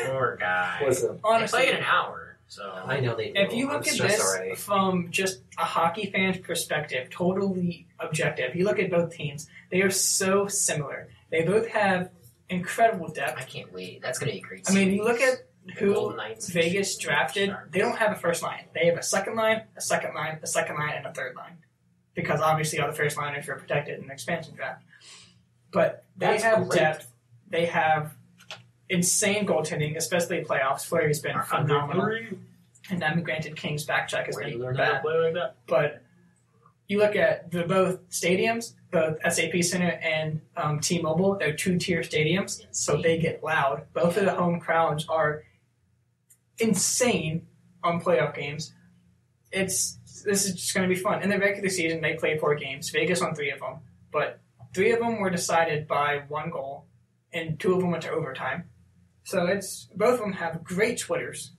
Poor guy. Listen, They Honestly, play in an hour, so I know they do. if you I'm look at stressed this already. from just a hockey fan's perspective, totally objective, you look at both teams, they are so similar. They both have incredible I depth. can't wait. That's gonna be a great. I mean, you look at The who Golden Knights, Vegas drafted, Sharks. they don't have a first line. They have a second line, a second line, a second line, and a third line. Because obviously all the first liners are protected in the expansion draft. But they That's have great. depth. They have insane goaltending, especially playoffs. Fleury's been phenomenal. And granted, King's back check has Where do you been learn how to bad. play like that? But you look at both stadiums, both SAP Center and T-Mobile, they're two-tier stadiums, so they get loud. Both of the home crowds are insane on playoff games. This is just going to be fun. In the regular season, they played 4 games. Vegas won 3 of them, but 3 of them were decided by 1 goal, and 2 of them went to overtime. So both of them have great Twitters.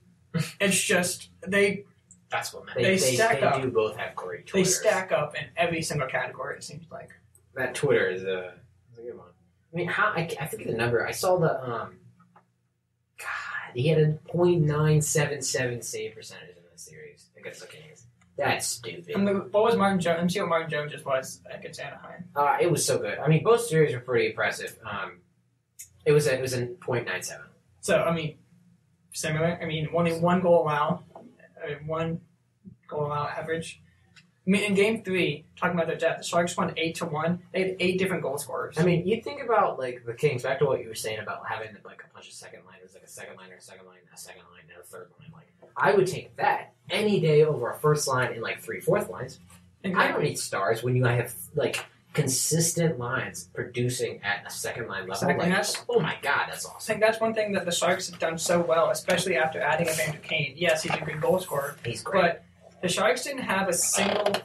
It's just That's what matters. They stack up. do both have great they Twitters. stack up in every single category. It seems like. That Twitter is a good one. I mean, I forget the number. I saw the God, he had a .977 save percentage in the series against the Kings. That's stupid. And what was Martin Jones? I'm seeing what Martin Jones just was against Anaheim. It was so good. I mean, both series were pretty impressive. It was a .97. So I mean, similar. I mean, only 1 goal allowed, 1 goal allowed average. I mean, in Game 3, talking about their depth, the Sharks won 8-1. They had 8 different goal scorers. I mean, you think about like the Kings. Back to what you were saying about having like a bunch of second liners, like a second liner, a second line, a second line, and a third line. Like, I would take that any day over a first line and like 3 4th lines. I don't need stars when you have like consistent lines producing at a second line level. Exactly. Like, That's- oh my god, that's I awesome. think that's one thing that the Sharks have done so well, especially after adding Evander Kane. Yes, he's a good goal scorer, He's great. but The Sharks didn't have a single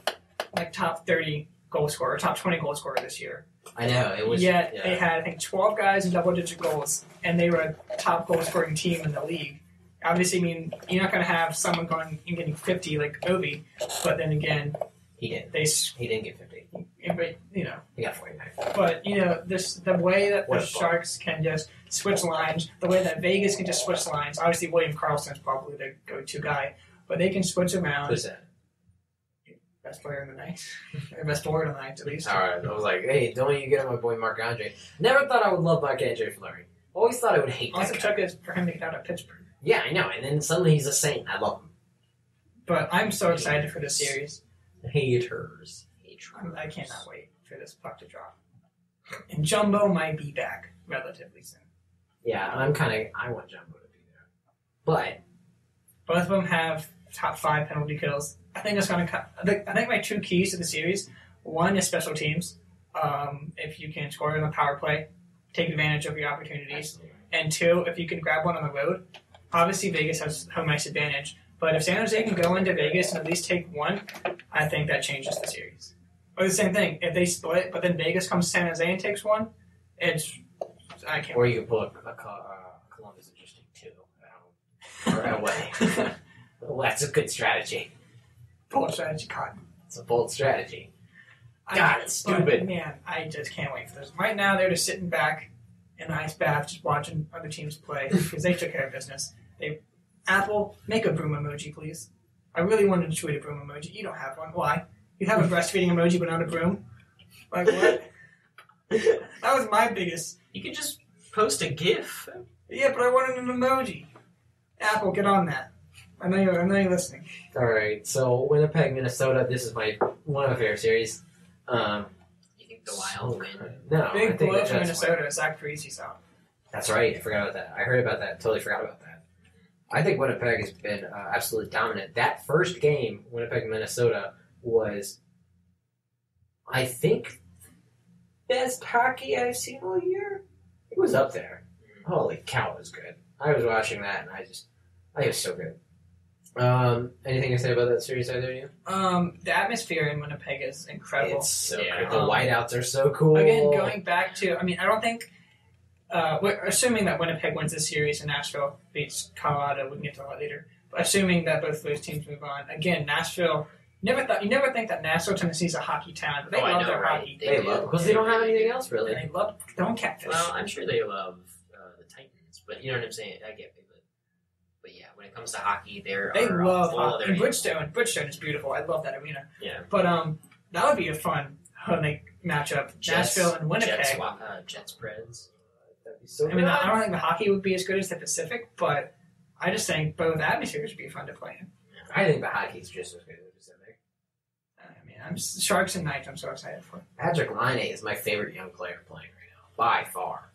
top 30 goal scorer, top 20 goal scorer this year. I know it was. Yet they had I think 12 guys in double-digit goals, and they were a top goal-scoring team in the league. Obviously, I mean you're not going to have someone going and getting 50 like Ovi, but then again, he didn't. He didn't get 50. But, you know, he got 49. But you know, the way that the Sharks can just switch lines, the way that Vegas can just switch lines. Obviously, William Karlsson's probably the go-to guy, but they can switch around. Who's that? Best player in the night, or best forward in the night, at least. All right, I was like, hey, don't you get on my boy Marc-Andre? Never thought I would love Marc-Andre Fleury. Always thought I would hate Also that guy. took it for him to get out of Pittsburgh. Yeah, I know, and then suddenly he's a saint. I love him. But I'm so excited for this series. Haters. I cannot wait for this puck to drop. And Jumbo might be back relatively soon. Yeah, I want Jumbo to be there. But both of them have top 5 penalty kills. I think it's going to. I think my 2 keys to the series. One is special teams. If you can score on the power play, take advantage of your opportunities. Absolutely. And 2, if you can grab one on the road. Obviously, Vegas has home ice advantage. But if San Jose can go into Vegas and at least take one, I think that changes the series. Or the same thing, if they split, but then Vegas comes to San Jose and takes one, I can't. Or you could pull a Columbus and just take 2 or away. Well, that's a good strategy. Bold strategy, God. It's a bold strategy. God, it's stupid. But, man, I just can't wait for this. Right now, they're just sitting back in an ice bath, just watching other teams play because they took care of business. Apple, make a broom emoji, please. I really wanted to tweet a broom emoji. You don't have one. Why? You have a breastfeeding emoji, but not a broom? Like, what? That was my biggest. You could just post a GIF. Yeah, but I wanted an emoji. Apple, get on that. I know you're listening. All right, so Winnipeg, Minnesota. This is one of my favorite series. You think the Wild win? No, Big I think blow the for Jets Minnesota. win. Zach Parisi's out. That's right. I forgot about that. I heard about that. Totally forgot about that. I think Winnipeg has been absolutely dominant. That first game, Winnipeg, Minnesota, was, I think, best hockey I've seen all year. It was up there. Holy cow, it was good. I was watching that, and I was so good. Anything to say about that series, either of you? The atmosphere in Winnipeg is incredible. It's so Yeah. good. The whiteouts are so cool. Again, going back to, I don't think, we're assuming that Winnipeg wins this series and Nashville beats Colorado, we can get to that later. But assuming that both of those teams move on, again, Nashville. You never think that Nashville, Tennessee is a hockey town, but they love their hockey. They love because they don't have anything else really. And they love their own catfish. Well, I'm sure they love the Titans, but you know what I'm saying. I get it, but yeah, when it comes to hockey, They love hockey. And Bridgestone is beautiful. I love that arena. Yeah. But that would be a fun matchup. Nashville and Winnipeg. Jets Preds. That'd be so I mean, I don't think the hockey would be as good as the Pacific, but I just think both atmospheres would be fun to play in. I think the hockey's just as good as the Pacific. I mean, Sharks and Knights I'm so excited for. Patrick Laine is my favorite young player playing right now, by far.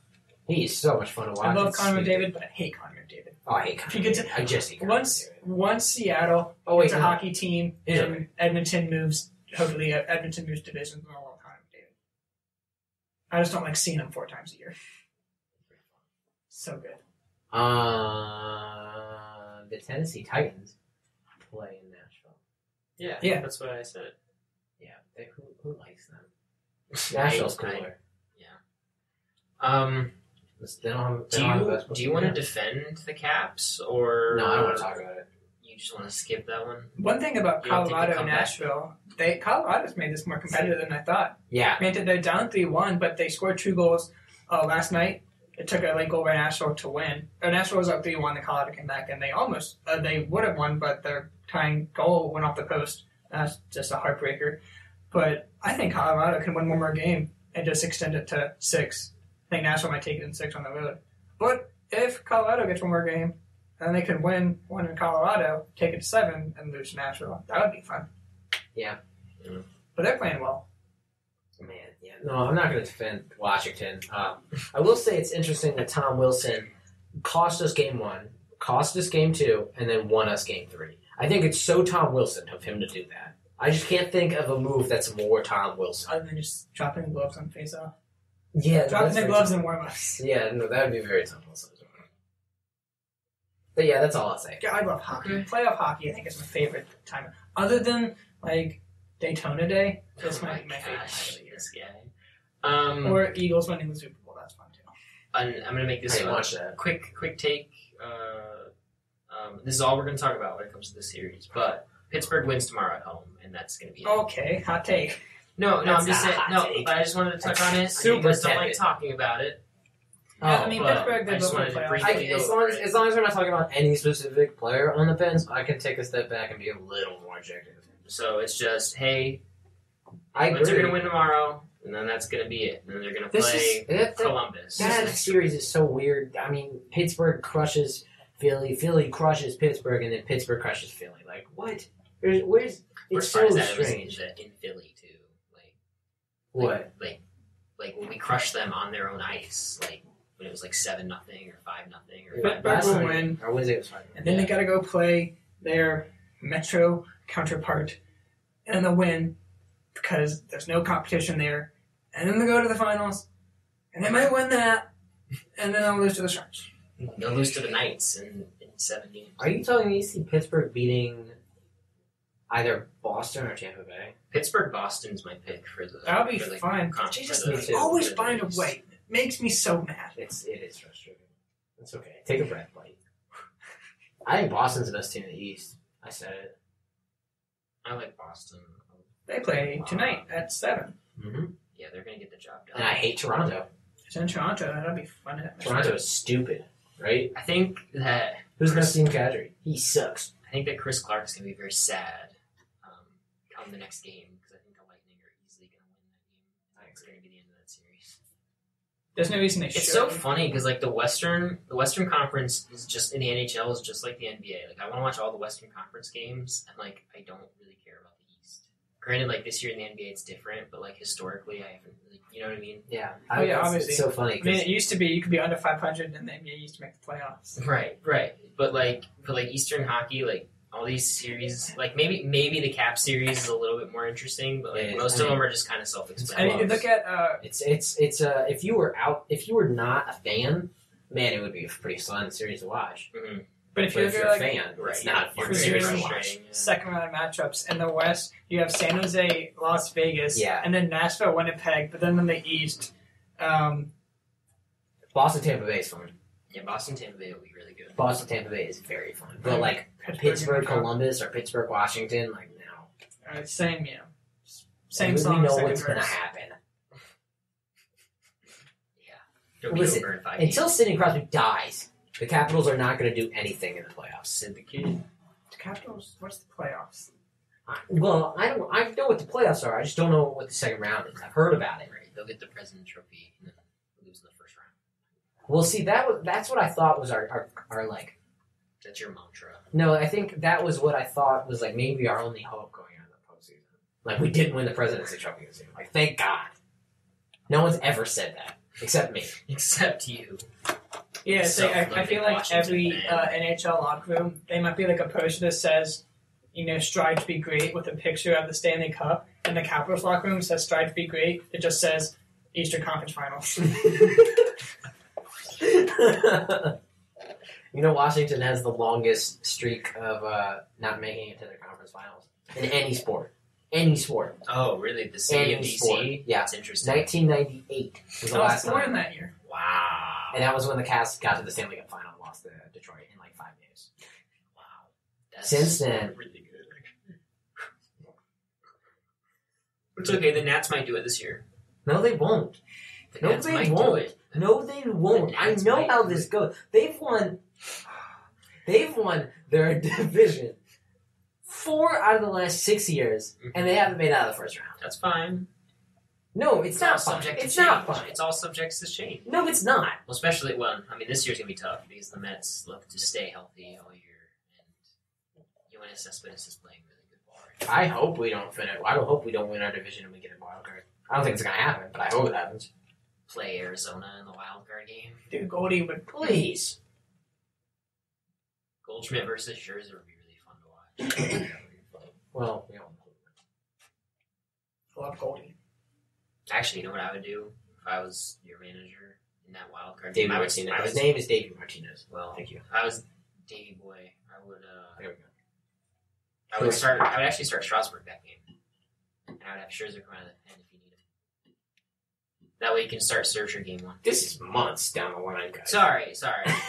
He's so much fun to watch. I love Connor McDavid, but I hate Connor McDavid. Oh, I hate Connor McDavid. I just hate Connor McDavid. Once Seattle gets a hockey team and Edmonton moves, hopefully Edmonton moves divisions, I'll love Connor McDavid. I just don't like seeing him 4 times a year. So good. The Tennessee Titans play in Nashville. Yeah, that's what I said. Yeah, who likes them? Nashville's cooler. Do you want to defend the Caps or no? I don't want to talk about it. You just want to skip that one. One thing about Colorado and Nashville, Colorado's made this more competitive than I thought. Yeah, Granted, they're down 3-1, but they scored 2 goals last night. It took a late goal by Nashville to win. Nashville was up 3-1, the Colorado came back, and they almost they would have won, but their tying goal went off the post. That's just a heartbreaker. But I think Colorado can win one more game and just extend it to 6. I think Nashville might take it in 6 on the road. But if Colorado gets one more game, then they could win one in Colorado, take it to 7, and lose to Nashville. That would be fun. Yeah. But they're playing well. Man, yeah. No, I'm not going to defend Washington. I will say it's interesting that Tom Wilson cost us game 1, cost us game 2, and then won us game 3. I think it's so Tom Wilson of him to do that. I just can't think of a move that's more Tom Wilson. Other than just dropping the gloves on face-off. Yeah, dropping the gloves in warm-ups. Yeah, no, that would be very Tom Wilson. But yeah, that's all I'll say. I love hockey. Okay. Playoff hockey, I think, is my favorite time. Other than like Daytona Day, that's Oh my favorite time gosh, of the year. this guy. Or Eagles winning the Super Bowl. That's fun too. I'm gonna make I this didn't watch that. quick take. This is all we're gonna talk about when it comes to this series. But Pittsburgh wins tomorrow at home, and that's gonna be it. Okay, hot take. No, That's I'm just not a saying. hot No, take. but I just wanted to touch on it. I know Super you guys don't like tepid. talking about it. Yeah, I mean, but Pittsburgh, I they just both wanted to playoffs. briefly As go long over as, it. as long as we're not talking about any specific player on the Pens, I can take a step back and be a little more objective. So it's just, hey, I Pens are agree. going to win tomorrow, and then that's going to be it. And then they're going to This play is Columbus. that series is so weird. I mean, Pittsburgh crushes Philly, Philly crushes Pittsburgh, and then Pittsburgh crushes Philly. Like what? Where's Worst it's part so is that it was strange. in Philly, too. What? Like when we crushed them on their own ice, like when it was like 7-0 or 5-0 or But 5-0. Pittsburgh will win, Or Wednesday was fine. and then they got to go play their Metro counterpart, and they'll win because there's no competition there. And then they go to the finals, and they might win that, and then they'll lose to the Sharks. They'll lose to the Knights in 7 games. Are you telling me you see Pittsburgh beating either Boston or Tampa Bay? Pittsburgh Boston's my pick for the. That'll be for the fun. conference- They for just the- me they too. always for the find a East. way. It makes me so mad. It is frustrating. It's okay. Take a breath, buddy. I think Boston's the best team in the East. I said it. I like Boston. They play tonight at 7. Mm-hmm. Yeah, they're gonna get the job done. And I hate Toronto. It's in Toronto. That'll be fun. Toronto is stupid, right? I think that Who's Nassim Kadri? He sucks. Chris Clark's gonna be very sad come the next game because I think the Lightning are easily gonna win that game. I think it's gonna be the end of that series. There's no reason they should. It's so funny because like the Western Conference is just in the NHL is just like the NBA. Like I want to watch all the Western Conference games and like I don't really care about the East. Granted, like this year in the NBA it's different, but like historically I haven't really, you know what I mean? Yeah. Oh, yeah, obviously. It's so funny. I mean, it used to be you could be under 500 and the NBA used to make the playoffs. Right. But like for like Eastern hockey, like all these series, like maybe the Cap series is a little bit more interesting, but like Yeah, most I of mean, them are just kind of I self-explanatory. mean, you look at It's if you were not a fan, man, it would be a pretty fun series to watch. Mhm. but if But you if look you're at a like fan, Right. it's not a fun For series to sure. watch. Frustrating, yeah. second round matchups in the West, you have San Jose, Las Vegas, Yeah. and then Nashville, Winnipeg. But then in the East, Boston Tampa Bay is fun. Yeah, Boston Tampa Bay will be really good. Boston Tampa Bay is very fun. But like Pittsburgh Columbus or Pittsburgh Washington, like no. Same, you know, same we song. know second what's gonna verse. happen. It'll be Listen, over in 5 Until games. Sidney Crosby dies, the Capitals are not going to do anything in the playoffs. Sid the Kid. The Capitals. What's the playoffs? Well, I know what the playoffs are. I just don't know what the second round is. I've heard about it. Right. They'll get the President Trophy and then lose in the first round. Well, see, that's what I thought was our like. That's your mantra. No, I think that was what I thought was like maybe our only hope going on in the postseason. Like we didn't win the presidency trophy this year. Like thank God. No one's ever said that except me. Except you. Yeah, so I Self-loathing feel like Washington every fan. NHL locker room, they might be like a poster that says, you know, strive to be great with a picture of the Stanley Cup, and the Capitals locker room says strive to be great. It just says Eastern Conference Finals. You know, Washington has the longest streak of not making it to their conference finals in any sport. Any sport. Oh, really? The city of Any DC? sport. Yeah. That's interesting. 1998 was the I was last born time. that year. Wow. And that was when the Cavs got to the Stanley Cup final and lost to Detroit in like 5 games. Wow. That's Since then- really good. It's okay. The Nats might do it this year. No, they won't. The No, Nats they might do won't. it. No, they won't. The I Nats know might how do this it. goes. They've won their division 4 out of the last 6 years, and they haven't made it out of the first round. That's fine. No, it's not all fun. subject to It's change. not fun. It's all subject to change. No, it's not. Well, especially, well, I mean, this year's going to be tough because the Mets look to stay healthy all year, and UNS Cespedes is playing really good ball right now. I hope we don't finish. I don't hope we don't win our division and we get a wild card. I don't think it's gonna happen, but I hope it happens. Play Arizona in the wild card game. Dude, Goldie would Please. Goldschmidt versus Scherzer would be really fun to watch. Well, you know. love Goldie. Actually, you know what I would do if I was your manager in that wild card David game? Martinez. His name is David Martinez. Well, Thank you. if I was Davey Boy. I would. There we go. I would actually start Strasburg that game, and I would have Scherzer come out of the pen if you need him. That way you can start Scherzer game 1. This is months down the line, guys. Sorry.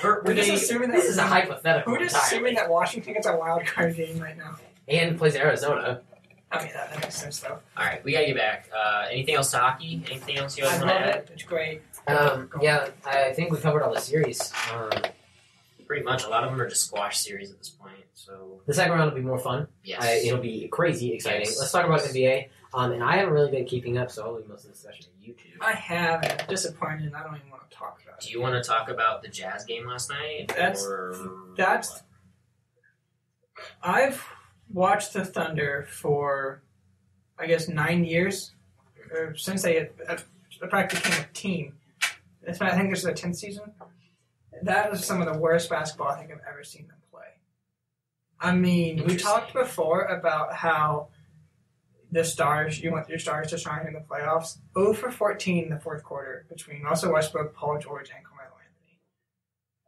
We're just assuming that This is a hypothetical. We're just assuming that Washington gets a wild card game right now. And plays Arizona. I mean, that makes sense, though. All right, we gotta get back. Anything else to hockey? Anything else you guys I want to love add? it. It's great. Yeah, I think we covered all the series. Pretty much. A lot of them are just squash series at this point. So The second round will be more fun. yes, It'll be crazy exciting. Yes. Let's talk about NBA. And I haven't really been keeping up, so I'll leave most of the discussion to YouTube. I have, and I'm disappointed, and I don't even want to talk about do it. you want to talk about the Jazz game last night? That's- or that's- what? I've watched the Thunder for, I guess, 9 years, or since they practically became a team. I think this is their 10th season. That is some of the worst basketball I think I've ever seen them play. I mean, we Interesting. talked before about how the Stars, you want your Stars to shine in the playoffs. 0 for 14 in the fourth quarter between Russell Westbrook, Paul George, and Carmelo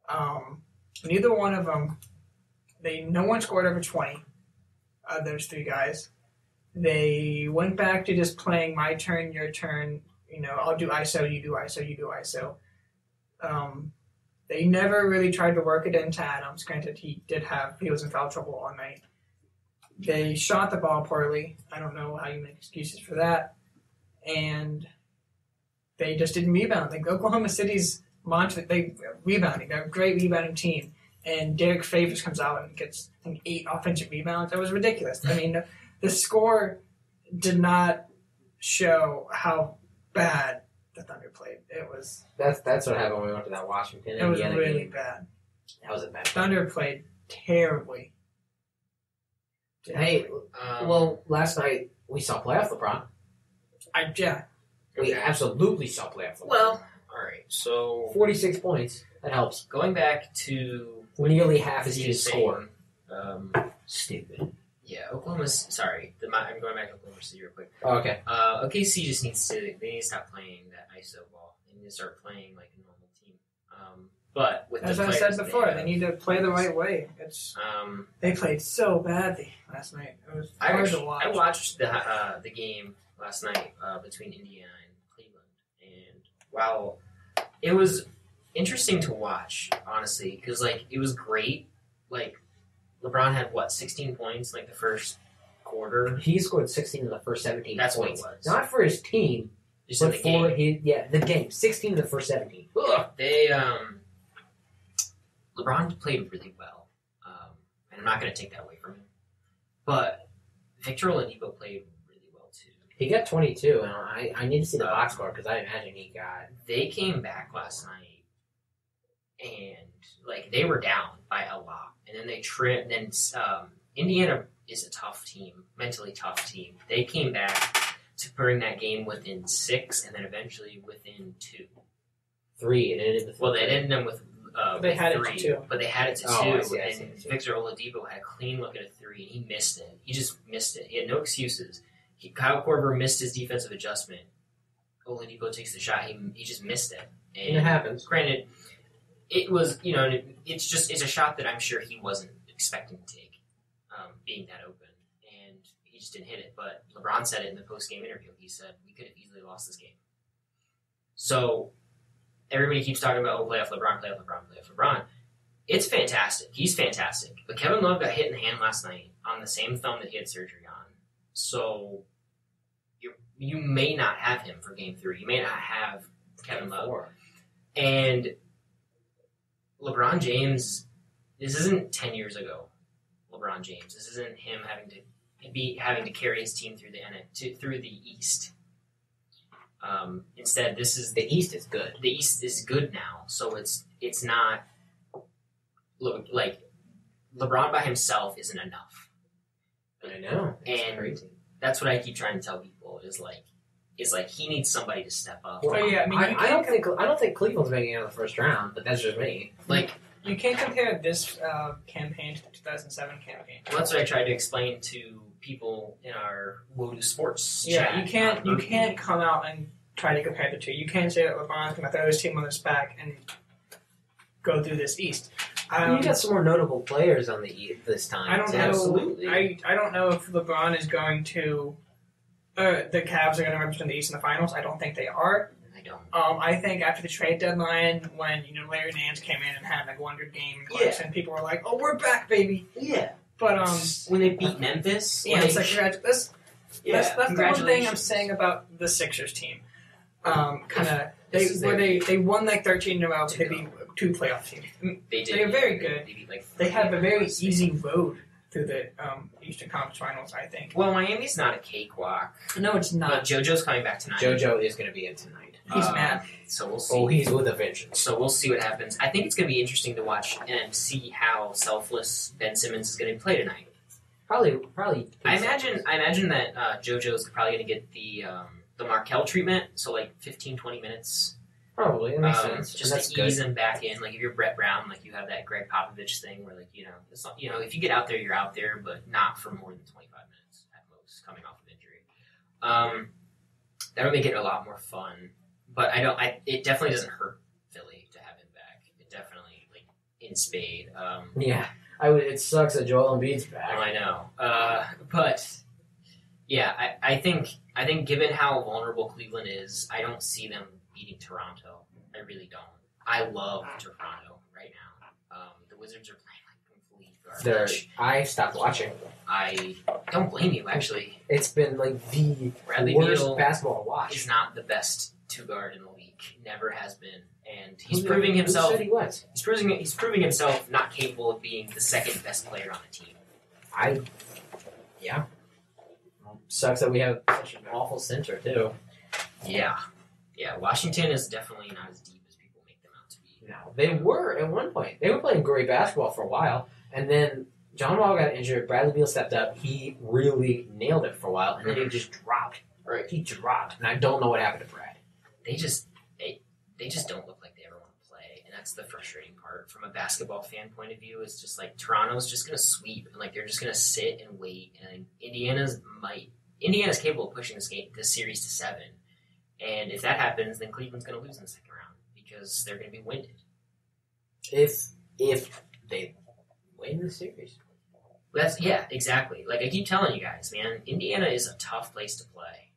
Anthony. Neither one of them, no one scored over 20 of those three guys. They went back to just playing my turn, your turn. I'll do ISO, you do ISO, you do ISO. They never really tried to work it into Adams. Granted, he was in foul trouble all night. They shot the ball poorly. I don't know how you make excuses for that. And they just didn't rebound. Like Oklahoma City's mantra, they rebounding. They're a great rebounding team. And Derek Favors comes out and gets, I think, 8 offensive rebounds. That was ridiculous. I mean, the score did not show how bad the Thunder played. It was That's what happened when we went to that Washington it was Indiana really game. bad. That was a bad game. Thunder played terribly. Hey, well, last night we saw playoff LeBron. Yeah. We absolutely saw playoff LeBron. Well, all right. So 46 points. That helps. going back to Nearly half his you team's score. Stupid. Yeah, Oklahoma's. Sorry, I'm going back to Oklahoma City real quick. Oh, okay. OKC just needs to. They need to stop playing that ISO ball. They need to start playing like a normal team. But with As the I players said that before, have, they need to play the right way. They played so badly last night. It was hard to watch. I watched the game last night between Indiana and Cleveland, and wow, it was interesting to watch, honestly, because it was great. LeBron had 16 points the first quarter. He scored 16 in the first 17 That's points. what it was. Not for his team, Just in but the for game. the game. 16 in the first 17. Ugh. They LeBron played really well, and I'm not going to take that away from him. But Victor Oladipo played really well too. He got 22, and I need to see the box score because I imagine he got. They came back last night, and they were down by a lot, and then they tripped. Then Indiana is a tough team, mentally tough team. They came back to bring that game within 6, and then eventually within 2. 3. It ended with Well, they ended them with. They had it 3, to 2. But they had it to 2, I see. and Victor Oladipo had a clean look at a 3, and he missed it. He just missed it. He had no excuses. Kyle Korver missed his defensive adjustment. Oladipo takes the shot. He just missed it. And it happens. Granted, it was, it's a shot that I'm sure he wasn't expecting to take, being that open. And he just didn't hit it. But LeBron said it in the post-game interview. He said, we could have easily lost this game. So everybody keeps talking about, playoff LeBron, playoff LeBron, playoff LeBron. It's fantastic. He's fantastic. But Kevin Love got hit in the hand last night on the same thumb that he had surgery on. So you may not have him for Game 3. You may not have Kevin Love. And LeBron James, this isn't 10 years ago. LeBron James. This isn't him having to carry his team through the East. Instead, this is The East is good. the East is good now, so it's not LeBron by himself isn't enough. I know. It's And crazy. That's what I keep trying to tell people is he needs somebody to step up. Well, yeah, I mean, I don't think Cleveland's making it out of the first round, but that's just me. You can't compare this campaign to the 2007 campaign. Well, that's what I tried to explain to people in our Wodu Sports chat. Yeah, you can't come out and try to compare the two. You can't say that LeBron's going to throw his team on his back and go through this East. You got some more notable players on the East this time. I don't know. Absolutely. I don't know if LeBron is going to. The Cavs are going to represent the East in the finals. I don't think they are. I don't. I think after the trade deadline, when Larry Nance came in and had like a game, and people were like, "Oh, we're back, baby!" Yeah. But when they beat Memphis, it's like that's the one thing I'm congratulations. saying about the Sixers team. They won like 13 in a row. They beat 2 playoff teams. They did. They're very good. They beat, like, They have a very 36. easy road through the Eastern Conference Finals, I think. Well, Miami's not a cakewalk. No, it's But not. JoJo's coming back tonight. JoJo is going to be in tonight. He's mad. So we'll see. Oh, he's with a vengeance. So we'll see what happens. I think it's going to be interesting to watch and see how selfless Ben Simmons is going to play tonight. Probably. I imagine that JoJo's probably going to get the Markel treatment. So like 15, 20 minutes. Probably, that makes sense. Just That's to ease him back in. Like if you're Brett Brown, like you have that Greg Popovich thing where it's not, if you get out there, you're out there, but not for more than 25 minutes at most, coming off of injury. That'll make it a lot more fun. But it definitely doesn't hurt Philly to have him back. It definitely, like, in spade. Yeah. It sucks that Joel Embiid's back. I know. But yeah, I think given how vulnerable Cleveland is, I don't see them beating Toronto. I really don't. I love Toronto right now. The Wizards are playing like complete garbage. I stopped watching. I don't blame you, actually. It's been like the Bradley worst Beal basketball to watch. He's not the best two-guard in the league. Never has been. And he's Who proving himself. said he was? He's proving himself not capable of being the second best player on the team. Yeah. Sucks that we have such an awful center too. Yeah. Washington is definitely not as deep as people make them out to be. No, they were at one point. They were playing great basketball for a while, and then John Wall got injured. Bradley Beal stepped up. He really nailed it for a while, and then he just dropped. Right. He dropped, and I don't know what happened to Brad. They just don't look like they ever want to play, and that's the frustrating part from a basketball fan point of view. Is just like Toronto's just going to sweep, and like they're just going to sit and wait, and Indiana's capable of pushing this series to 7. And if that happens, then Cleveland's going to lose in the second round because they're going to be winded. If they win the series, Exactly. Like I keep telling you guys, man, Indiana is a tough place to play.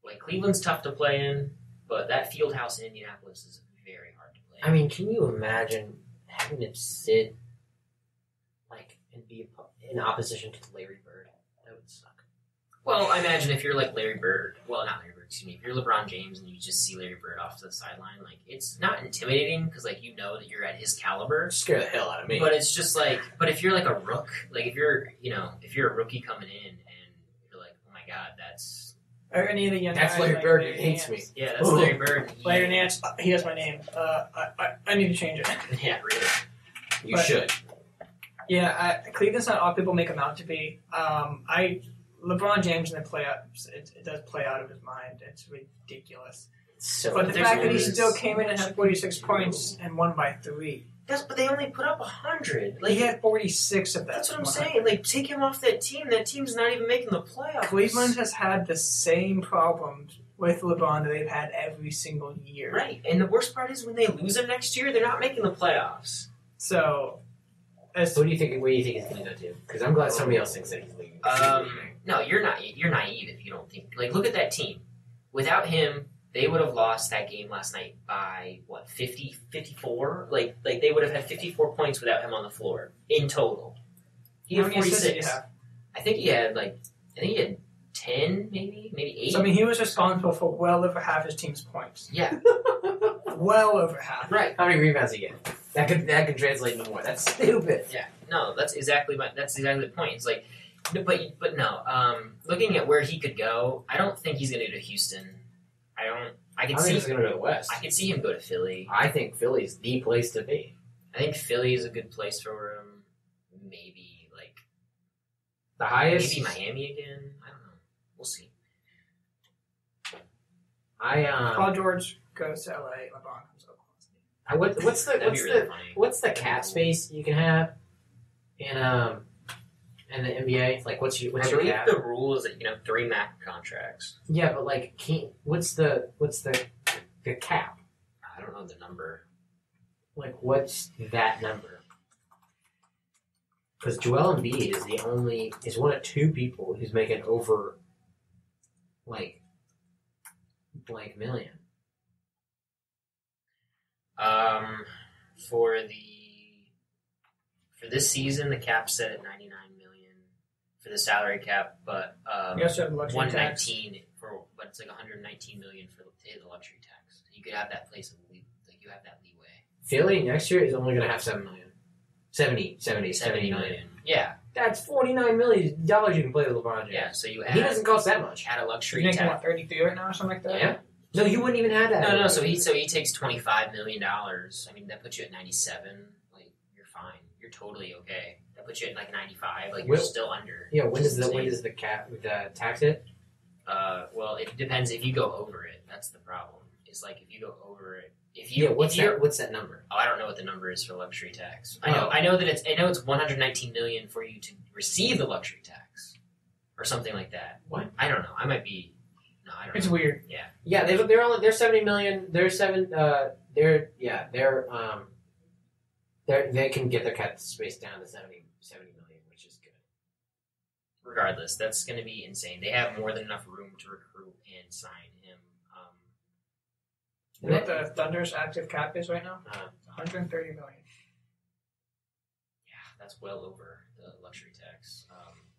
Like Cleveland's tough to play in, but that field house in Indianapolis is very hard to play. I mean, can you imagine having to sit and be in opposition to Larry Bird? That would suck. Well, I imagine if you're like Larry Bird, well, not Larry Bird, excuse me, if you're LeBron James and you just see Larry Bird off to the sideline, like, it's not intimidating because, like, you know that you're at his caliber. Scare the hell out of me. But it's just like, but if you're like a rook, like if you're a rookie coming in and you're like, oh my God, that's Or any of the young That's guys Larry like Bird. Larry He hates Nance. me. Yeah, that's Larry Bird. Larry Nance, he has my name. I need to change it. Yeah, really. You But- should. Yeah, Cleveland's not all people make him out to be. LeBron James in the playoffs, it does play out of his mind. It's ridiculous. So But the there's fact that he always- still came in and had 46 points and won by 3. Yes, but they only put up 100. Like, He had 46 of that. that's what I'm saying. Like, take him off that team. That team's not even making the playoffs. Cleveland has had the same problems with LeBron that they've had every single year. Right, and the worst part is when they lose him next year, they're not making the playoffs. So, Where do you think he's going to go to? Because I'm glad somebody else thinks that he's leaving. No, you're not. You're naive if you don't think. Like, look at that team. Without him, they would have lost that game last night by what 50, 54? Like they would have had 54 points without him on the floor in total. He how had many assists did he 46. have? I think he had 10, maybe 8. So, I mean, he was responsible for well over half his team's points. Yeah, Well over half. right. How many rebounds he get? That could translate into more. That's stupid. Yeah, no, that's exactly the point. It's like, but no. Looking at where he could go, I don't think he's going to go to Houston. I I think he's going to go to the West. I could see him go to Philly. I think Philly's the place to be. I think Philly is a good place for him. Maybe like The highest. maybe Miami again. I don't know. We'll see. Paul George goes to LA, LeBron comes to Oklahoma State. That'd be really funny. What's the cap space you can have in the NBA? Like, what's your I believe cap? the rule is that 3 max contracts. Yeah, but like, what's the cap? I don't know the number. Like, what's that number? Because Joel Embiid is one of two people who's making over, like, blank million. For this season, the cap's set at $99 million for the salary cap, but You also have luxury tax. 119 but it's like $119 million for the luxury tax. You could have that place like you have that leeway. Philly next year is only going to have $7 million. 70 million. Yeah. That's $49 million you can play with LeBron James. Yeah, so you He doesn't cost that much. add a He's luxury making tax. what, 33 right now or something like that? Yeah. No, you wouldn't even have that. No. So he takes $25 million. I mean, that puts you at 97. Like, you're fine. You're totally okay. That puts you at like 95. Like, you're still under. Yeah. When does the tax hit? Well, it depends if you go over it. That's the problem. It's like if you go over it. What's that number? Oh, I don't know what the number is for luxury tax. I know it's $119 million for you to receive the luxury tax, or something like that. What? I don't know. I might be. No, I don't know. It's weird. Yeah. Yeah, they're 70 million. They can get their cap space down to 70 million, which is good. Regardless, that's going to be insane. They have more than enough room to recruit and sign him. You know what the Thunder's active cap is right now? Uh-huh. $130 million. Yeah, that's well over the luxury tax.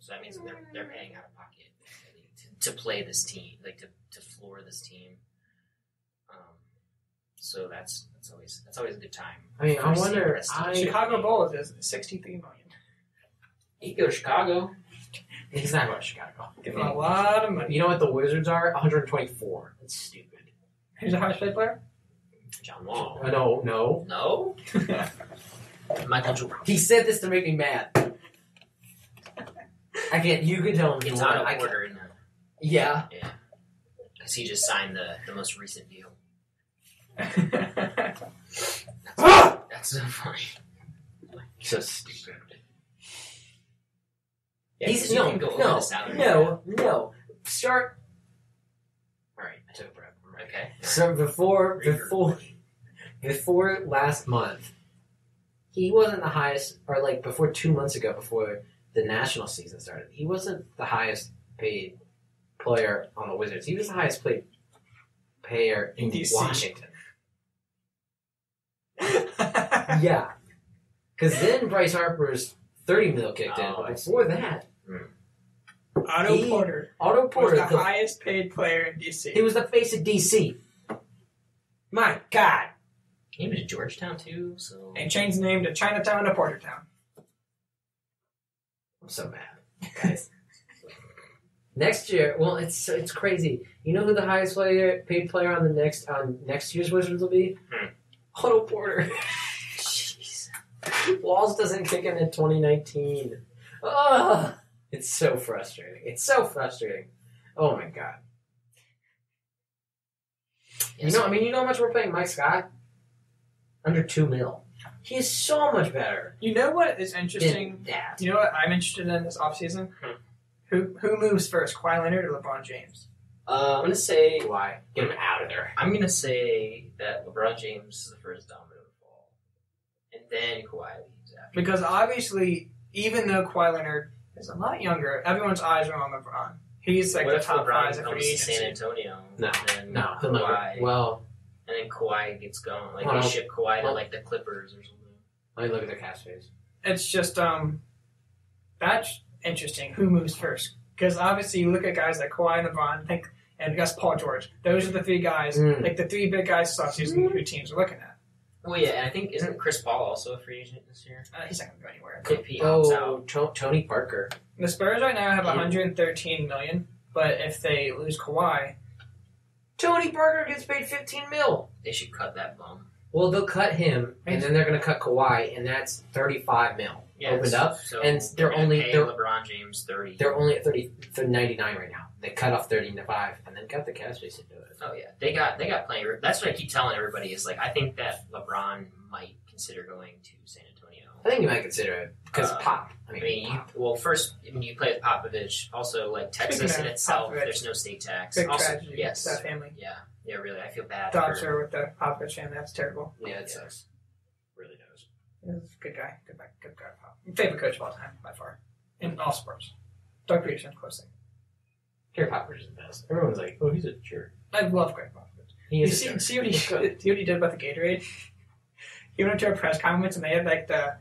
So that means that they're paying out of pocket to play this team, like to floor this team. So that's always a good time. I mean, I wonder. Chicago Bulls is $63 million. He could go to Chicago. He's not going to Chicago. Give him a lot of money. You know what the Wizards are? 124. That's stupid. Who's the highest paid player? John Wall. No. No. Michael Jordan. He said this to make me mad. I can't. You can tell him. It's Otto Porter in there. Yeah. Yeah. Because he just signed the most recent deal. That's so funny. So stupid. Yeah, He's you can go over the salary. no. Start. All right, I took a breath. Okay. So before last month, he wasn't the highest, or like before 2 months ago, before the national season started, he wasn't the highest paid player on the Wizards. He was the highest paid player in DC. Washington. Yeah, because then Bryce Harper's 30 mil kicked in. But before that, Otto Porter was the highest paid player in DC. He was the face of DC. My God. He was Georgetown too, so They changed the name to Chinatown to Portertown. I'm so mad, guys. Next year, well, it's crazy. You know who the highest paid player on next year's Wizards will be? Otto Porter. Jeez. Walls doesn't kick in 2019. Ugh. It's so frustrating. Oh my God. yes, You know how much we're paying Mike Scott? Under 2 mil. He is so much better. You know what is interesting? Than that. You know what I'm interested in this offseason? Who moves first, Kawhi Leonard or LeBron James? I'm gonna say Why? Get him out of there. I'm gonna say that LeBron James is the first domino to fall, and then Kawhi leaves after. Because obviously, even though Kawhi Leonard is a lot younger, everyone's eyes are on LeBron. He's like What the if top LeBron guys at comes free to agency. San Antonio? No, and no, he'll never. Kawhi, Well, and then Kawhi gets going. Like Well, they ship Kawhi to well- like the Clippers or something. let me look at their cap space. It's just that's interesting. Who moves first? Because obviously, you look at guys like Kawhi and LeBron, and Gus Paul George. Those are the three guys, like the three big guys this offseason who teams are looking at. Well, yeah, and I think isn't Chris Paul also a free agent this year? He's not going to go anywhere. If he opts out. Tony Parker. The Spurs right now have $113 million, but if they lose Kawhi, Tony Parker gets paid 15 mil. They should cut that bum. Well, they'll cut him, and then they're going to cut Kawhi, and that's 35 mil. Yeah, Opened up, so and they're LeBron James 30. They're only at 99 right now. They cut off 35, and then got the cap space to do it. Oh yeah, they got plenty. That's what I keep telling everybody is like I think that LeBron might consider going to San Antonio. I think you might consider it because Pop. First you play with Popovich. Also, like Texas Speaking in of itself, Popovich, there's no state tax. big Also, tragedy. yes, That family. Yeah, really. I feel bad. Thoughts for, are with the Popovich family. That's terrible. Yeah, it sucks. Really does. He's a good guy. Good guy. Favorite coach of all time, by far. In all sports. Doug Peterson, of course. Gary Popovich is the best. Everyone's like, oh, he's a jerk. I love Greg Popovich. He is a jerk. See what he did about the Gatorade? He went to a press conference and they had like the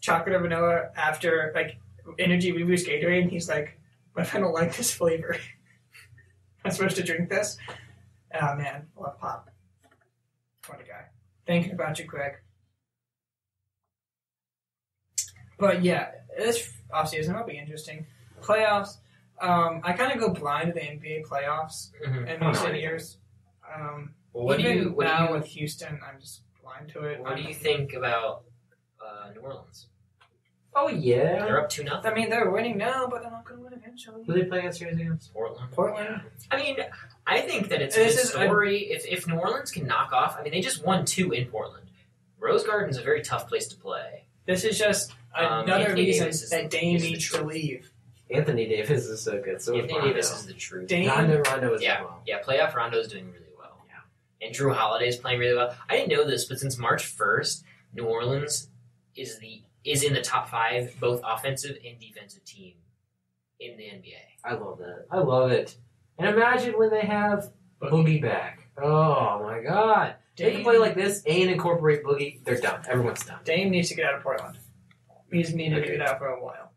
chocolate or vanilla after like energy reboost Gatorade, and he's like, "What if I don't like this flavor? I'm supposed to drink this?" Oh man, I love Pop. What a guy. Thinking about you, Greg. But yeah, this offseason will be interesting. Playoffs. I kind of go blind to the NBA playoffs in recent years. With Houston, I'm just blind to it. What do you think about New Orleans? Oh, yeah. They're up 2-0. I mean, they're winning now, but they're not going to win eventually. Who they play against series against? Portland. I mean, I think that it's a good story. If New Orleans can knock off, I mean, they just won 2 in Portland. Rose Garden's a very tough place to play. This is just another reason that Dame needs to leave. Anthony Davis is so good. So Anthony Davis is the truth. Rondo is well. Yeah, playoff Rondo's doing really well. Yeah. And Drew Holiday's playing really well. I didn't know this, but since March 1st, New Orleans is in the top 5, both offensive and defensive team in the NBA. I love that. I love it. And imagine when they have Boogie back. Oh my God. They can play like this and incorporate Boogie. They're done. Everyone's done. Dame needs to get out of Portland. He's needed to get out for a while.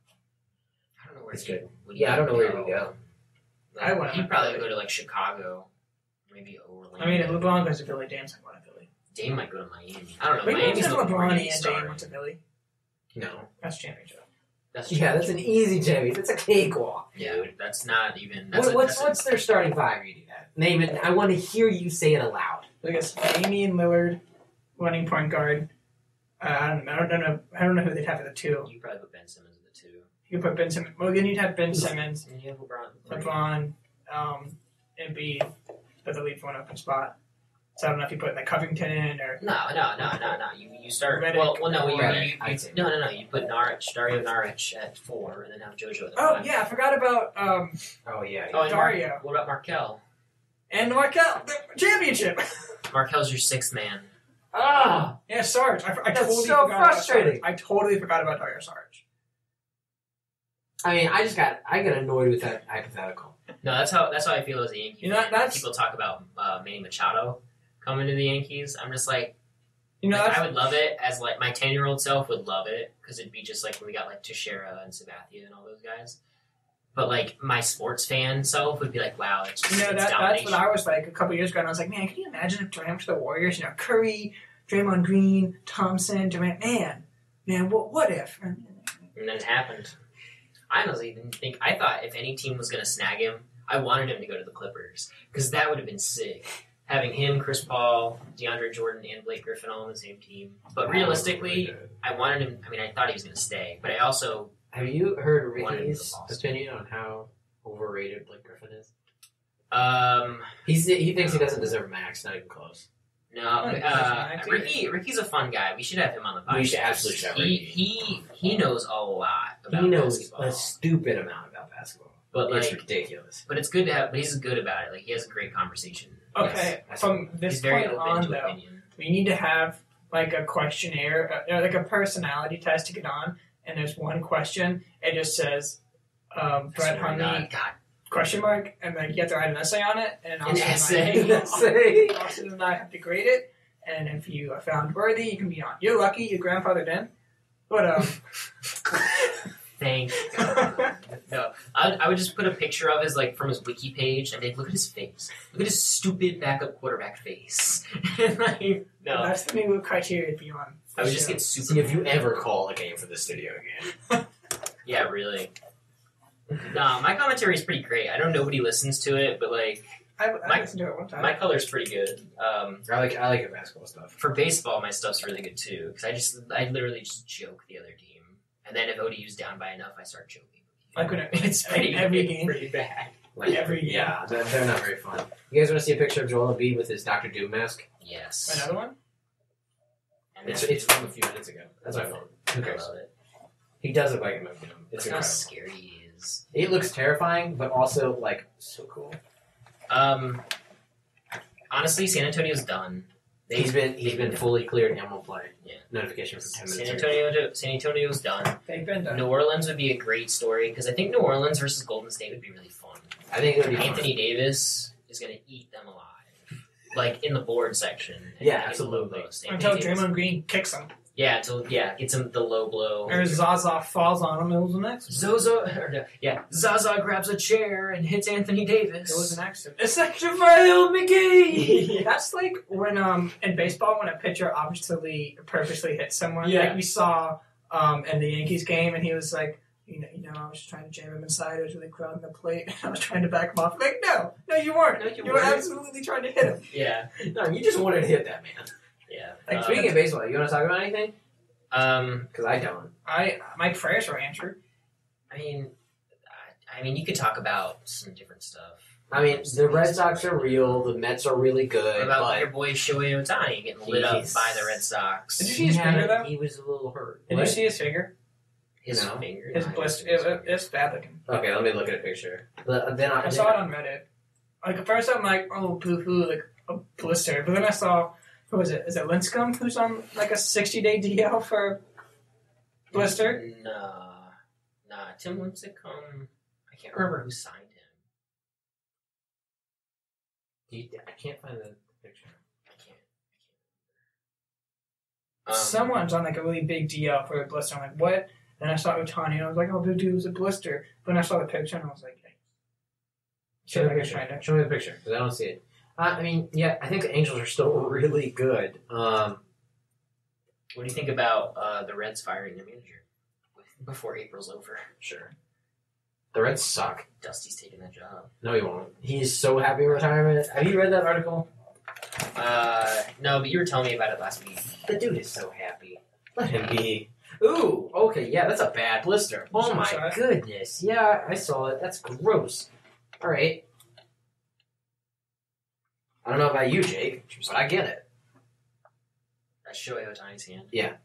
I don't know where it's good. Yeah, I don't know where he would go. He'd probably go to like Chicago, maybe Orlando. I mean, if LeBron goes to Philly, Dame's not going to Philly. Dame might go to Miami. I don't know. Maybe Miami's LeBron and Dame went to Philly. No. That's championship. That's an easy championship. That's a cakewalk. Yeah, that's not even. What's their starting 5? You do that. Name it. I want to hear you say it aloud. I guess Damian Lillard, running point guard. I don't know who they'd have at the 2. You probably put Ben Simmons at the 2. You could put Ben Simmons. Well, then you'd have Ben Simmons, And you have LeBron, Embiid, but the leave one open spot. So I don't know if you put like Covington in or No. You start. Redick. No. You put Dario Naric at 4, and then have JoJo at 5. Oh yeah, I forgot about Dario. What about Markel? And Markel, the championship. Markel's your 6th man. Ah, yeah, Sarge. I that's totally so forgot frustrating. I totally forgot about Dario Sarge. I mean, I get annoyed with that hypothetical. No, that's how I feel as a Yankee. That's people talk about Manny Machado coming to the Yankees. I'm just like, I would love it as like my 10-year-old self would love it because it'd be just like when we got like Teixeira and Sabathia and all those guys. But like my sports fan self would be like, wow, it's just that's what I was like a couple years ago, and I was like, man, can you imagine if Durant went to the Warriors? Curry, Draymond Green, Thompson, Durant. Man, what if? And then it happened. I honestly didn't think. I thought if any team was going to snag him, I wanted him to go to the Clippers because that would have been sick. Having him, Chris Paul, DeAndre Jordan, and Blake Griffin all on the same team. But realistically, I wanted him. I mean, I thought he was going to stay, but I also. Have you heard Ricky's opinion on how overrated Blake Griffin is? He thinks he doesn't deserve a max, not even close. No, Ricky's a fun guy. We should have him on the podcast. We should absolutely have Ricky. He knows a lot about basketball. He knows basketball. a stupid amount about basketball. But it's ridiculous. But it's good to have. But he's good about it. Like he has a great conversation. Okay, from this point on, though, we need to have like a questionnaire, like a personality test to get on. And there's one question. It just says, Brett Hundley, question mark, and then you have to write an essay on it. And Austin and I have to grade it. And if you are found worthy, you can be on. You're lucky your grandfather didn't. But, Thank God. No, I would just put a picture of his, like, from his wiki page, and they'd look at his face. Look at his stupid backup quarterback face. No. That's the new criteria to be on. I would just get super. See if you ever call a game for the studio again. Yeah, really. No, my commentary is pretty great. I know nobody listens to it, but like, I listened to it one time. My color's pretty good. I like your basketball stuff. For baseball, my stuff's really good too because I literally just joke the other team, and then if ODU's down by enough, I start joking. Like when it's every game, pretty bad. Like every game. Yeah, they're not very fun. You guys want to see a picture of Joel Embiid with his Dr. Doom mask? Yes. Another one? It's from a few minutes ago. That's my phone. Who cares? I love it. He does look like him. It's how scary he is. It looks terrifying, but also like so cool. Honestly, San Antonio's done. He's been fully cleared and will play. Yeah. Notification for 10 minutes. San Antonio's done. They've been done. New Orleans would be a great story because I think New Orleans versus Golden State would be really fun. I think it would be Anthony Davis is going to eat them alive, like in the board section. Yeah, absolutely. Until Draymond Green kicks him. Yeah, gets him the low blow. Or Zaza falls on him. It was an accident. Zaza grabs a chair and hits Anthony Davis. It was an accident. It's like JaVale McGee. That's like when in baseball when a pitcher obviously purposely hits someone. Yeah. Like we saw in the Yankees game, and he was like, you know, I was just trying to jam him inside. I was really crowding the plate. And I was trying to back him off. Like, no, you weren't. No, you were absolutely trying to hit him. Yeah. No, you just wanted to hit that man. Yeah. Like, speaking of baseball, you want to talk about anything? Because I don't. My prayers were answered. I mean, you could talk about some different stuff. I mean, the Red Sox are real. The Mets are really good. What about but your boy Shohei Ohtani getting lit up by the Red Sox? Did you see his finger, though? He was a little hurt. Did you see his finger? His No. finger? His blister. It's bad looking. Okay, let me look at a picture. I saw it on Reddit. Like, at first I'm like, oh, boo-hoo, like a blister. But then I saw, who is it? Is it Lincecum who's on like a 60-day DL for blister? Nah. Tim Lincecum. I can't remember who signed him. I can't find the picture. I can't. Someone's on like a really big DL for a blister. I'm like, what? Then I saw Ohtani and I was like, oh, dude, it was a blister. But then I saw the picture and I was like, hey. Show me the picture. Show me the picture, because I don't see it. I mean, yeah, I think the Angels are still really good. What do you think about the Reds firing their manager before April's over? Sure. The Reds suck. Dusty's taking that job. No, he won't. He's so happy in retirement. Have you read that article? No, but you were telling me about it last week. The dude is so happy. Let him be. Ooh, okay, yeah, that's a bad blister. Oh my goodness. Yeah, I saw it. That's gross. All right. I don't know about you, Jake, but I get it. That's Shohei Ohtani's hand. Yeah.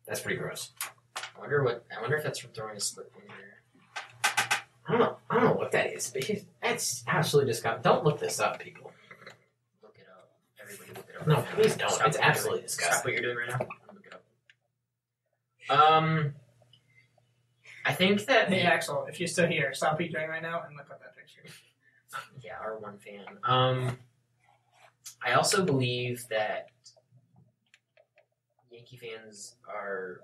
That's pretty gross. I wonder if that's from throwing a split finger. I don't know what that is, but that's absolutely disgusting. Don't look this up, people. Look it up. Everybody look it up. No, please don't. Stop It's absolutely disgusting. Stop what you're doing right now. Look it up. I think that... Hey, Axel, if you're still here, stop what you're doing right now and look up that picture. Yeah, our one fan. I also believe that Yankee fans are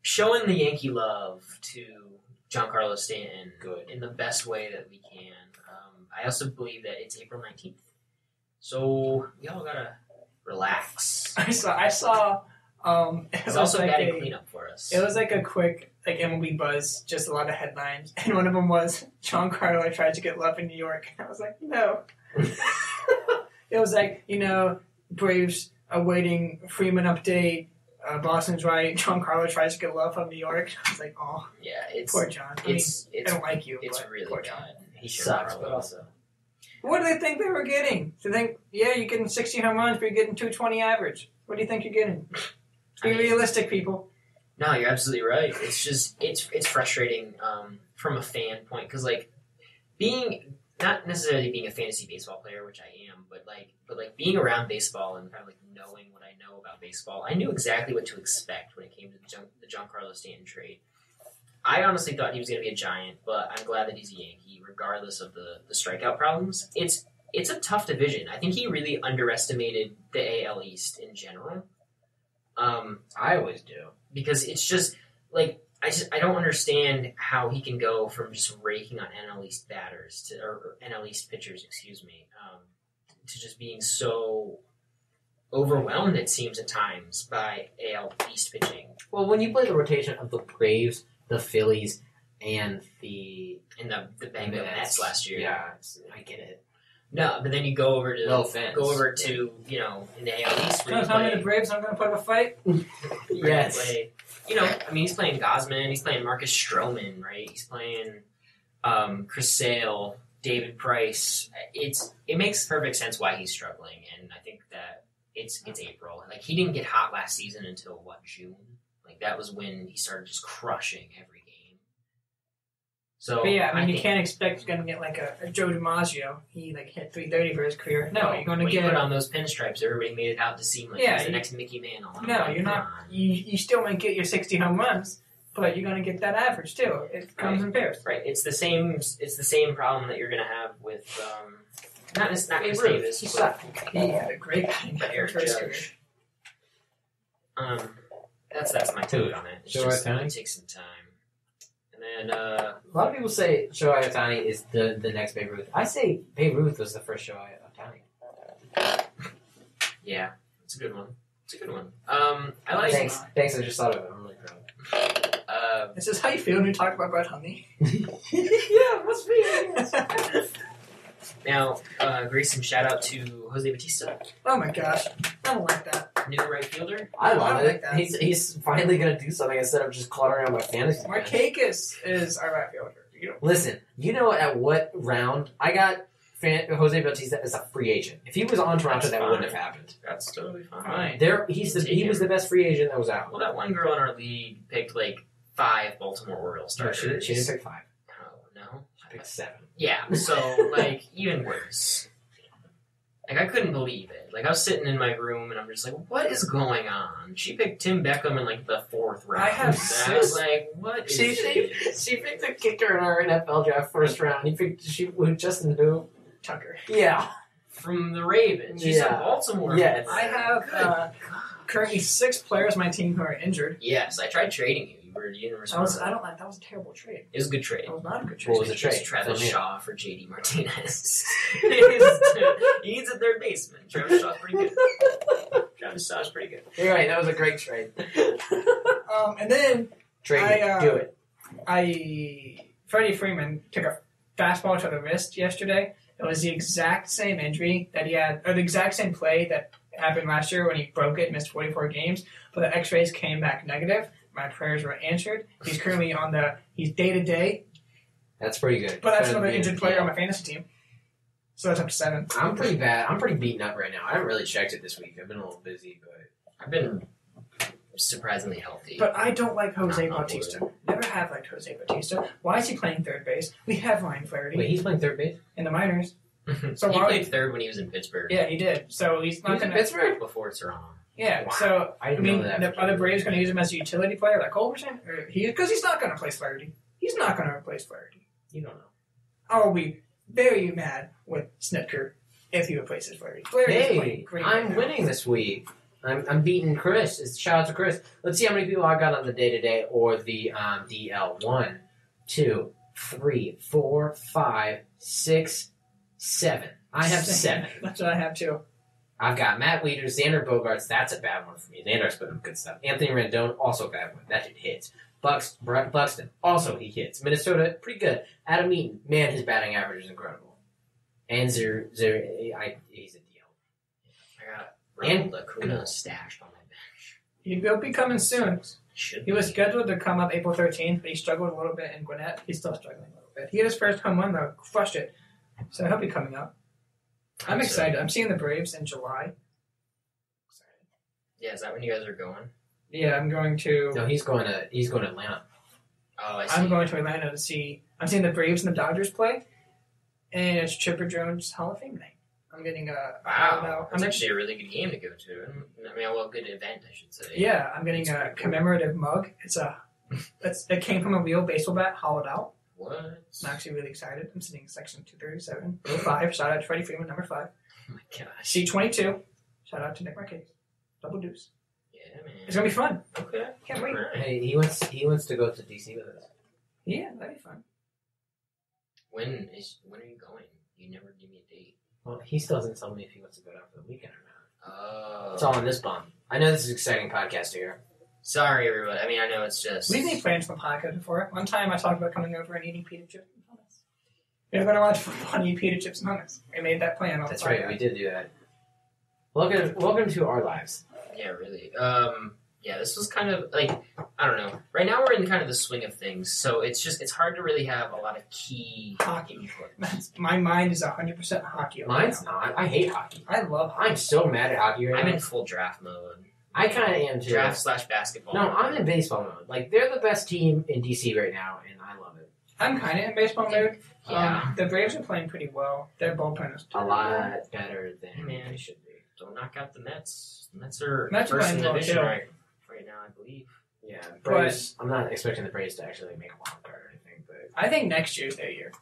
showing the Yankee love to Giancarlo Stanton in the best way that we can. I also believe that it's April 19th. So we all gotta relax. I saw It's also like batting cleanup for us. It was like a quick MLB buzz, just a lot of headlines, and one of them was Giancarlo tried to get love in New York. And I was like, no. It was like, Braves awaiting Freeman update. Boston's right. Giancarlo tries to get love from New York. I was like, oh, yeah, it's poor John. I don't like you. It's but really poor bad. John. He sucks, but also. What do they think they were getting? Do they think, yeah, you're getting 60 home runs, but you're getting 220 average? What do you think you're getting? Be realistic, people. No, you're absolutely right. It's just it's frustrating from a fan point because being not necessarily being a fantasy baseball player, which I am, but being around baseball and kind of knowing what I know about baseball, I knew exactly what to expect when it came to the Giancarlo Stanton trade. I honestly thought he was going to be a Giant, but I'm glad that he's a Yankee, regardless of the strikeout problems. It's a tough division. I think he really underestimated the AL East in general. I always do. Because it's just, I don't understand how he can go from just raking on NL East batters, or NL East pitchers, to just being so overwhelmed, it seems at times, by AL East pitching. Well, when you play the rotation of the Braves, the Phillies, and the Mets last year. Yeah, I get it. No, but then you go over to in the AL East. Don't tell me the Braves aren't going to put up a fight. Yes. He's playing Gosman, he's playing Marcus Stroman, right? He's playing Chris Sale, David Price. It makes perfect sense why he's struggling, and I think that it's April. He didn't get hot last season until June? That was when he started just crushing every game. So, But yeah, I mean, you think can't expect you're going to get like a Joe DiMaggio. He like hit 330 for his career. No, you're going to when get. you put on those pinstripes, everybody made it out to seem like Yeah, he's the next Mickey Mantle. I'm No, like, you're not. come on. You still might get your 60 home runs, but you're going to get that average too. It comes in pairs. Right. It's the same problem that you're going to have with not Babe Ruth. Davis, He but sucked. He had a great batting Eric for his career. Judge. That's my take on it. It's Shohei just Ohtani? it takes some time. And then A lot of people say Shohei Ohtani is the next Babe Ruth. I say Babe Ruth was the first Shohei Ohtani. yeah, it's a good one. I like Thanks. I just thought of it. I'm really proud. This is how you feel when you talk about Brett Hundley. Yeah, must be. now Grayson, shout out to Jose Batista, Oh my gosh, I don't like that. new right fielder. I love I it. like that. He's finally gonna do something instead of just cluttering on my fantasy. team. Markakis is our right fielder. Listen, you know at what round I got Jose Bautista as a free agent? If he was on Toronto, That's that fine. wouldn't have happened. That's totally fine. Fine. He was the best free agent that was out. Well, that one girl in our league picked like 5 Baltimore Orioles No, starters. she didn't pick 5. No. She picked 7. Yeah, so, like, even worse. Like, I couldn't believe it. Like, I was sitting in my room, and I'm just like, what is going on? She picked Tim Beckham in, like, the 4th round. I have And I was like, what is this? She picked a kicker in our NFL draft first round. She with Justin who? Tucker. Yeah. From the Ravens. She's Yeah. a Baltimore. Yes. I have Good God. currently 6 players on my team who are injured. Yes, I tried trading you. You didn't respond. That was a terrible trade. It was a good trade. That was not a good trade. What was the It was trade? Travis Tell me. Shaw for JD Martinez. He needs a third baseman. Travis Shaw's pretty good. You're right. That was a great trade. And then Trade I, it. Do it. Freddie Freeman took a fastball to the wrist yesterday. It was the exact same injury that he had, or the exact same play that happened last year when he broke it, missed 44 games, but the x-rays came back negative. My prayers were answered. He's currently he's day-to-day, That's pretty good. but that's Better another than injured being- player yeah. on my fantasy team. So that's up to 7. I'm pretty bad. I'm pretty beaten up right now. I haven't really checked it this week. I've been a little busy, but I've been surprisingly healthy. But I don't like Jose I'm not Bautista. Never have liked Jose Bautista. Why is he playing third base? We have Ryan Flaherty wait, he's playing third base. in the minors. So he why? played third when he was in Pittsburgh. Yeah, he did. So he's He not was in going to. Pittsburgh. Before Toronto. Yeah. Wow. So I I didn't mean, know that. are the Braves going to use him as a utility player like Culberson? Because he's not going to replace Flaherty. He's not going to replace Flaherty. You don't know. I'll be very mad with Snitker if he replaces Flaherty. Flaherty is Hey, playing great. I'm right now. winning this week. I'm beating Chris. Shout out to Chris. Let's see how many people I got on the day to day or the DL. 1, 2, 3, 4, 5, 6, 7. I have 7. That's what I have too. I've got Matt Wieters, Xander Bogaerts. That's a bad one for me. Xander's put up good stuff. Anthony Rendon, also a bad one. That dude hits. Buxton, also he hits. Minnesota, pretty good. Adam Eaton, man, his batting average is incredible. And he's a deal. I got And- Ronald Acuna stashed on my bench. He will be coming soon. Should He was be. scheduled to come up April 13th, but he struggled a little bit in Gwinnett. He's still struggling a little bit. He had his first home run, though. Crushed it. So he'll be coming up. I'm excited. I'm seeing the Braves in July. Yeah, is that when you guys are going? Yeah, I'm going to. No, he's going to Atlanta. Oh, I see. I'm going to Atlanta to see. I'm seeing the Braves and the Dodgers play, and it's Chipper Jones Hall of Fame night. I'm getting a. Wow, I'm that's actually a really good game to go to. I mean, well, good event, I should say. Yeah, I'm getting a commemorative mug. It came from a real baseball bat, hollowed out. What? I'm actually really excited. I'm sitting in section 237, row 5. Shout out to Freddie Freeman, number 5. Oh my gosh. C22. Shout out to Nick Marquez. Double deuce. Yeah, man. It's gonna be fun. Okay. Can't wait. Alright. Hey, he wants to go to DC with us. Yeah, that'd be fun. When are you going? You never give me a date. Well, he still hasn't told me if he wants to go down for the weekend or not. Oh. It's all in this bum. I know this is an exciting podcast here. Sorry, everybody. I mean, I know it's just. We've made plans for the podcast before. One time I talked about coming over and eating pita chips and hummus. We were going to watch football and eat pita chips and hummus. We made that plan on That's the right, podcast. we did do that. Welcome to our lives. Yeah, really. Yeah, this was kind of like, I don't know. Right now we're in kind of the swing of things, so it's hard to really have a lot of key Hockey. input. My mind is 100% hockey. Right Mine's now. not. I hate hockey. I love hockey. I'm so mad at hockey right I'm now. in full draft mode. I kind of am too. Draft/basketball. No, I'm in baseball mode. Like, they're the best team in DC right now, and I love it. I'm kind of in baseball mode. Yeah. The Braves are playing pretty well. Their bullpen is A lot better than Man. they should be. Don't knock out the Mets. The Mets are Mets are first in playing the well, division too. right now, I believe. Yeah, Braves. I'm not expecting the Braves to actually make a wild card or anything, but I think next year's their year.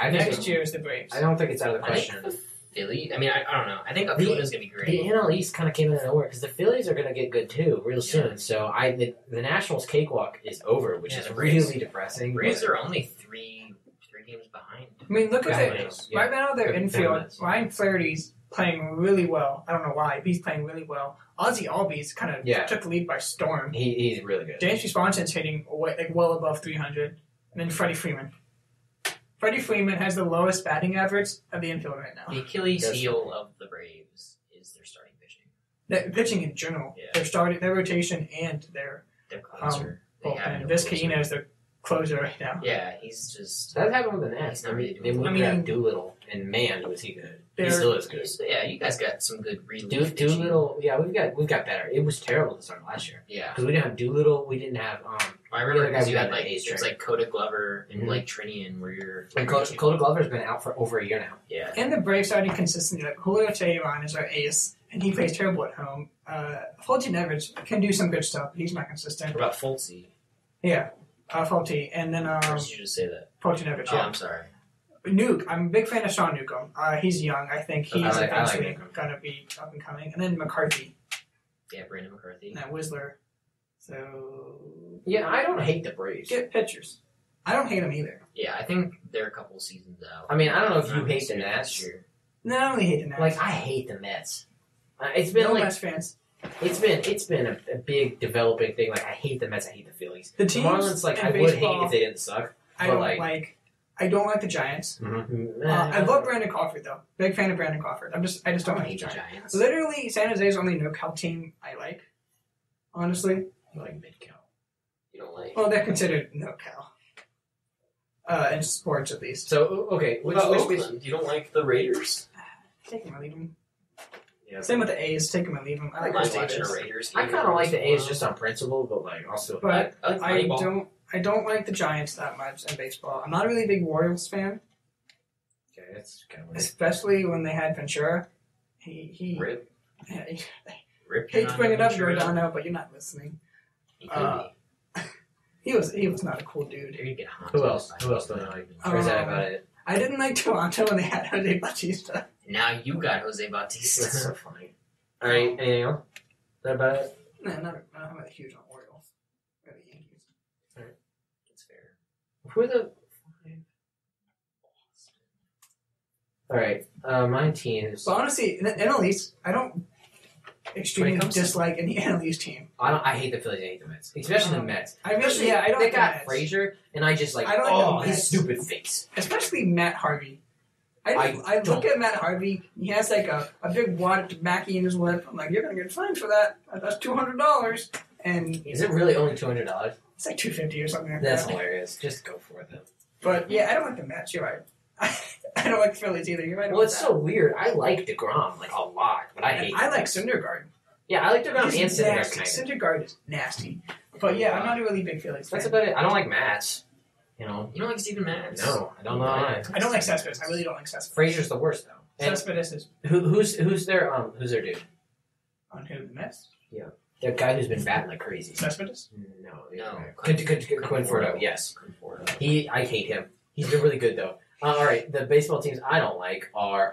I think Next year is the Braves. I don't think it's out of the I think question. the Philly. I mean, I don't know. I think Oakland's gonna be The great. NL East kind of came out of nowhere because the Phillies are going to get good too real soon. So the Nationals cakewalk is over, which Yeah, is the Braves- really depressing. Braves but- are only three games behind. I mean, look at Yeah, it. it. Yeah. Right now, their Good infield, Mets. Ryan Flaherty's playing really well. I don't know why, but he's playing really well. Ozzy Albies kind of Yeah. took the lead by storm. He's really good. James Swanson's hitting well above 300. And then Freddie Freeman. Freddie Freeman has the lowest batting average of the infield right now. The Achilles Yes. heel of the Braves is their starting pitching. The pitching in general, Yeah. their rotation and their Their closer. They have bullpen. no Vizcaíno closer. is their closer right now. Yeah, he's just. That happened with the Nats. He's not really They doing moved I mean- Doolittle, and man, was he good. He They're- still is good. Yeah, you guys got some good relief. pitching. Doolittle, yeah, we've got better. It was terrible to start last year Yeah, because we didn't have Doolittle. We didn't have I remember the other guy because you we had had like the ace there's train. like Coda Glover and Mhm. like Trinian where you're. and Coda Glover's been out for over a year now. Yeah, And the Braves started consistently. Like Julio Teheran is our ace, and he plays terrible at home. Fulton Evans can do some good stuff, but he's not consistent. what about Fultzy? Yeah, Fulton, and then Or did you just say that? Fulton Evans. Oh, Yeah. I'm sorry. Nuke, I'm a big fan of Sean Newcomb. He's young. I think he's I like eventually Newcomb. going to be up and coming. And then McCarthy Yeah, Brandon McCarthy. and Whistler. So Yeah, I don't hate the Braves. get pitchers. I don't hate them either. Yeah, I think they're a couple seasons out. I mean, I don't know if you Not hate this the year, Nats. this year. No, I only hate the Nats. Like I hate the Mets. It's been no like Mets fans. it's been a big developing thing. Like I hate the Mets. I hate the Phillies. The The teams Marlins, like in I would baseball, hate if they didn't suck. I but, don't like- I don't like the Giants. I love Brandon Crawford though. Big fan of Brandon Crawford. I just I don't don't like hate the the Giants. Giants. Literally, San Jose's only no-cal team I like. Honestly, You like mid cal. You don't like. well, they're considered no-cal. In sports, at least. So okay, What which about which Oakland? You don't like the Raiders? Take them or leave them. yeah. Same with the A's. Take them or leave them. I I like like the watching a A's. Raiders. I game kind of like the every A's once just in a on principle, but like also. But while. I like I Moneyball. don't like the Giants that much in baseball. I'm not a really big Royals fan, Okay, that's kind of weird. especially when they had Ventura. He Rip. yeah, he Rip. hate to bring it up, Ventura. Giordano, but you're not listening. He could He was not a cool be. dude. There you get Haunted Who else? by Who else don't you Haunted. like? Or is that about it? I didn't like Toronto when they had Jose Bautista. Now you got Jose That's Bautista. so funny. All right, anything else? Is that about it? No, I'm not huge on Orioles or the Yankees. That's fair. Who are the? All right, my teams. So honestly, in the NL East, I don't extremely When it comes to- dislike any NL East team. I hate the Phillies. I hate the Mets, especially the Mets. I really, I don't They like the got Mets. Frazier, and I just like. I don't like oh, the his Mets. stupid face. Especially Matt Harvey. I look don't. at Matt Harvey. He has like a big wad of tobacco in his lip. I'm like, you're gonna get fined for that. That's $200, and Is it really only $200? it's like $250 or something like That's that. hilarious. Just go for it, though. But yeah, I don't like the Mets. You're right. I don't like the Phillies either. You're right. Well, about it's that. so weird. I like DeGrom like a lot, but I hate. I the like Mets. Syndergaard. Yeah, I like DeGrom and He's Syndergaard nasty. kind of. Syndergaard is nasty. But yeah, I'm not a really big Phillies fan. That's about it. I don't like Mats. You know. You don't like Steven Matz? No, I don't know why. I don't like Cespedes. I really don't like Cespedes. Frazier's the worst though. And Cespedes is who's their dude? on who? The Mets? The guy who's been batting like crazy. Cespedes? No, No. Quinfordo. Yes, I hate him. He's been really good though. All right, the baseball teams I don't like are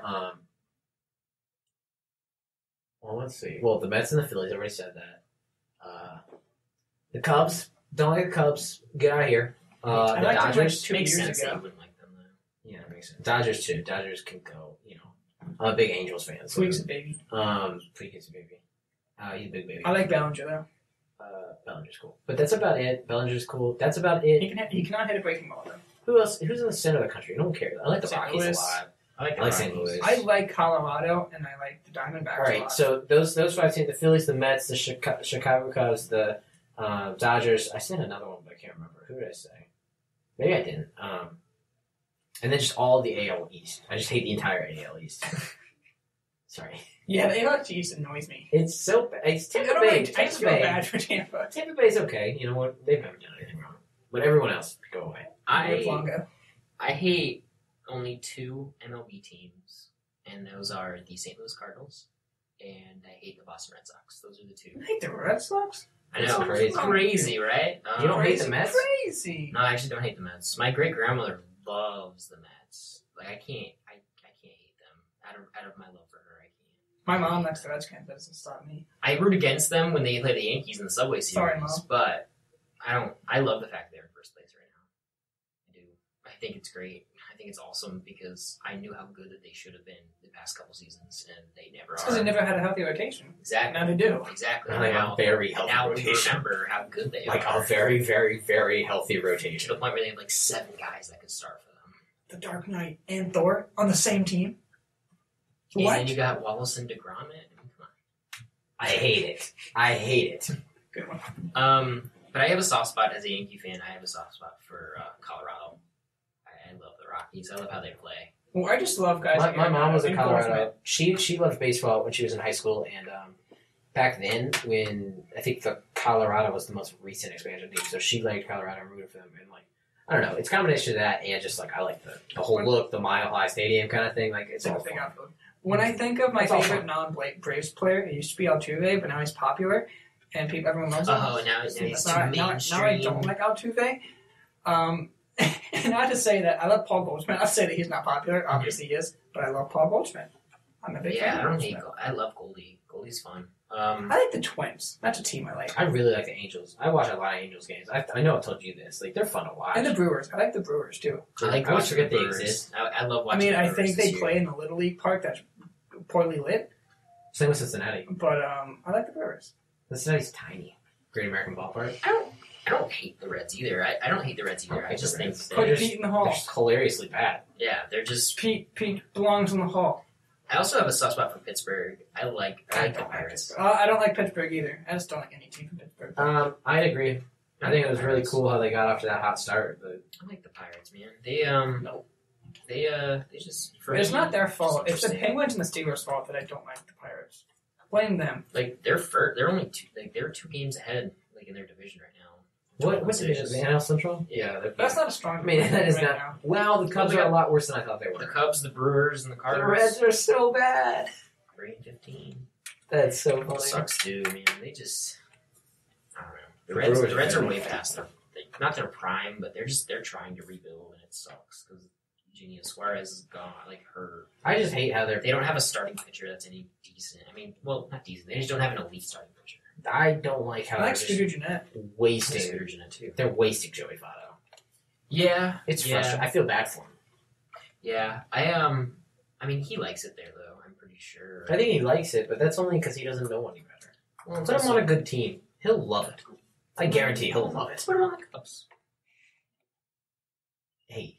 well, let's see. Well, the Mets and the Phillies. I already said that. The Cubs. Don't like the Cubs. Get out of here. The I liked them, like, Dodgers. 2 Makes years sense that ago. you wouldn't like them though. Yeah, that makes sense. Dodgers too. Dodgers can go. You know, I'm a big Angels fan. So, Tweaks a baby. Tweak is a baby. He's a big baby. I like Bellinger though. Bellinger's cool, but that's about it. Bellinger's cool. That's about it. He cannot hit a breaking ball though. Who else? Who's in the center of the country? No one cares. I like the St. Rockies Louis. a lot. I like, I like St. Louis. I like Colorado and I like the Diamondbacks. All a right, lot. so those 5 teams: the Phillies, the Mets, the Chicago Cubs, the Dodgers. I said another one, but I can't remember. Who did I say? Maybe I didn't. And then just all of the AL East. I just hate the entire AL East. Sorry, yeah, the AL East annoys me. it's so bad. It's I Tampa don't Bay. like, I just feel Tampa Bay. bad for Tampa. Tampa Bay's okay. You know what? They've never done anything wrong. But everyone else, go away. Live longer. I hate only 2 MLB teams, and those are the St. Louis Cardinals, and I hate the Boston Red Sox. Those are the 2. I hate the Red Sox. I know, That's crazy. crazy, right? You don't hate the Mets? Crazy. No, I actually don't hate the Mets. My great grandmother loves the Mets. Like I can't hate them out of my love for her. I can't. My mom likes the Reds, can't doesn't stop me. I root against them when they play the Yankees in the Subway Series. Sorry, Mom. But I don't. I love the fact they're in first place right now. I do. I think it's great. I think it's awesome because I knew how good that they should have been the past couple seasons, and they never Because are. they never had a healthy rotation. Exactly. Now they do. Exactly. Now they have a very healthy now we rotation. remember how good they Like are. a very, very, very healthy To rotation. the point where they have like 7 guys that could start for them. The Dark Knight and Thor on the same team. And What? then you got Wallace and DeGrom. I mean, come I hate it. I hate it. Good one. on. But I have a soft spot as a Yankee fan. I have a soft spot for Colorado. I love the Rockies. I love how they play. Well, I just love guys. My mom was in enforcement. Colorado. She loved baseball when she was in high school, and back then, when I think the Colorado was the most recent expansion team, so she liked Colorado and rooted for them. And like, I don't know, it's a combination of that and just like I like the whole look, the Mile High Stadium kind of thing. Like it's all Big fun. outfield. When I think of my It's all favorite fun. non-Braves player, it used to be Altuve, but now he's popular, and everyone loves him. Oh, now he's too now I don't like Altuve. And not to say that I love Paul Goldschmidt. I'll say that he's not popular. Obviously he is, but I love Paul Goldschmidt. I'm a big fan Yeah, I of don't Goldschmidt. hate. I love Goldie. Goldie's fun. I like the Twins. That's a team I like. I really like the Angels. I watch a lot of Angels games. I know I told you this. Like they're fun to watch. And the Brewers. I like the Brewers too. I like I always watching forget the they Brewers. exist. I love I watching. mean, the I Brewers think this they year. play in the Little League park that's poorly lit, Same with Cincinnati. but I like the Brewers. Cincinnati's tiny. Great American Ballpark. I don't hate the Reds either. I don't hate the Reds either. I just think Put they're Pete in the they're hall. just hilariously bad. yeah, they're just. Pete belongs in the hall. I also have a soft spot for Pittsburgh. I like the don't like Pirates. Pittsburgh. I don't like Pittsburgh either. I just don't like any team from Pittsburgh. I agree. I think it was really cool how they got off to that hot start. But I like the Pirates, man. They just. for It's me, not their fault. just It's the interesting. Penguins and the Steelers' fault that I don't like the Pirates. Blame them. Like they're only 2. Like they're 2 games ahead. Like in their division right now. what division is the NL Central? Yeah, That's not a strong. I mean, that is right not. now. Wow, the Cubs Well, are a lot worse than I thought they were. the Cubs, the Brewers, and the The Cardinals. Reds are so bad. 3-15. That's so It funny. sucks too, man. They just. I don't know. The The Reds Brewers are are way past their. Not their prime, but they're trying to rebuild, and it sucks because Eugenio Suarez is gone, like hurt. I just hate how They don't have a starting pitcher that's any decent. I mean, well, not decent. They just don't have an elite starting pitcher. I don't like how I like they're Scooter just Jeanette. wasting. Scooter Jeanette, too. They're wasting Joey Votto. Yeah, It's yeah, frustrating. I feel bad for him. yeah. I mean, he likes it there though. I'm pretty sure. I think he likes it, but that's only because he doesn't know any better. Well, Put him on a good team. He'll love it. I guarantee he'll love it. Put him on the Cubs. Hey.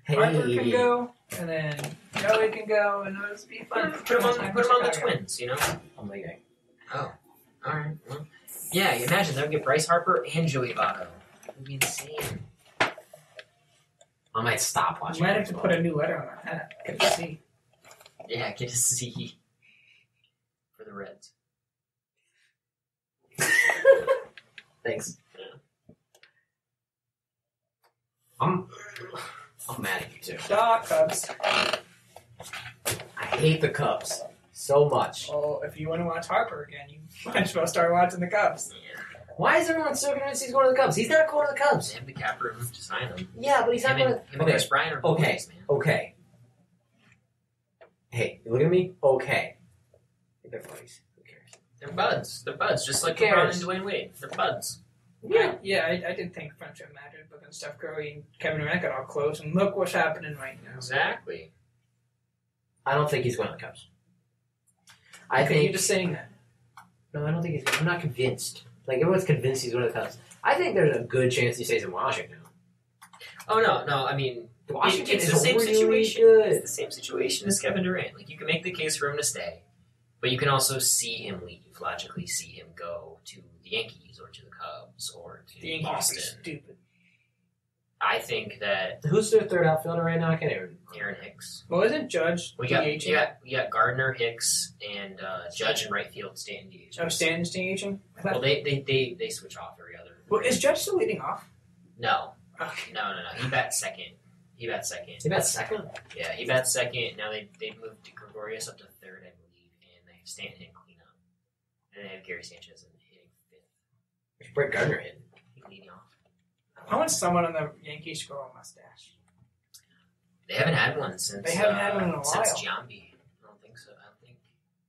Arthur can Hey. go, and then Joey can go, and it'll be fun. Put him on the Twins. You know. I'm leaving. Oh, all right. Well, yeah. Imagine they'll get Bryce Harper and Joey Votto. It would be insane. I might stop You watching. might have to baseball. put a new letter on that hat. Get to see. Yeah, get to see for the Reds. Thanks. I'm mad at you too. Dog Cubs. I hate the Cubs so much. Well, if you want to watch Harper again, you might as well start watching the Cubs. Yeah, Why is everyone so convinced he's going to the Cubs? He's not going to the Cubs. they have the cap room to sign him. Yeah, but he's not Him going and, to. him and Chris Bryant are Okay. boys, man. Okay. Hey, you look at me. Okay. They're buddies. Who cares? They're buds. They're buds, just like Who LeBron cares? and Dwayne Wade. They're buds. Yeah, I did think friendship mattered, but then Steph Curry and Kevin Durant got all close, and look what's happening right now. Exactly. I don't think he's going to the Cubs. I Okay, think. you're just saying that. No, I don't think he's. I'm not convinced. Like everyone's convinced he's going to the Cubs. I think there's a good chance he stays in Washington. Oh no. I mean, Washington it's is the same really situation. good. It's the same situation as Kevin Durant. Like you can make the case for him to stay, but you can also see him leave. Logically, see him go to the Yankees or to the Cubs or to The Yankees are Boston. stupid. I think that Who's their third outfielder right now? I can't even. Aaron Hicks. Well, isn't Judge We got DHing? we got Gardner, Hicks, and Judge in right field. Stanton DH. Oh, Stanton's DHing? I thought- Well, they switch off every other. Well, is Judge still leading off? No, Okay. No. He bats second. He bats second. Yeah, he bats second. Now they moved to Gregorius up to third, I believe, and they have Stanton hitting cleanup. And they have Gary Sanchez hitting fifth. Where's Brett Gardner hitting? He's leading off. I want someone on the Yankees to grow a mustache. They haven't had one since. They haven't had one in a since while. Giambi. I don't think so.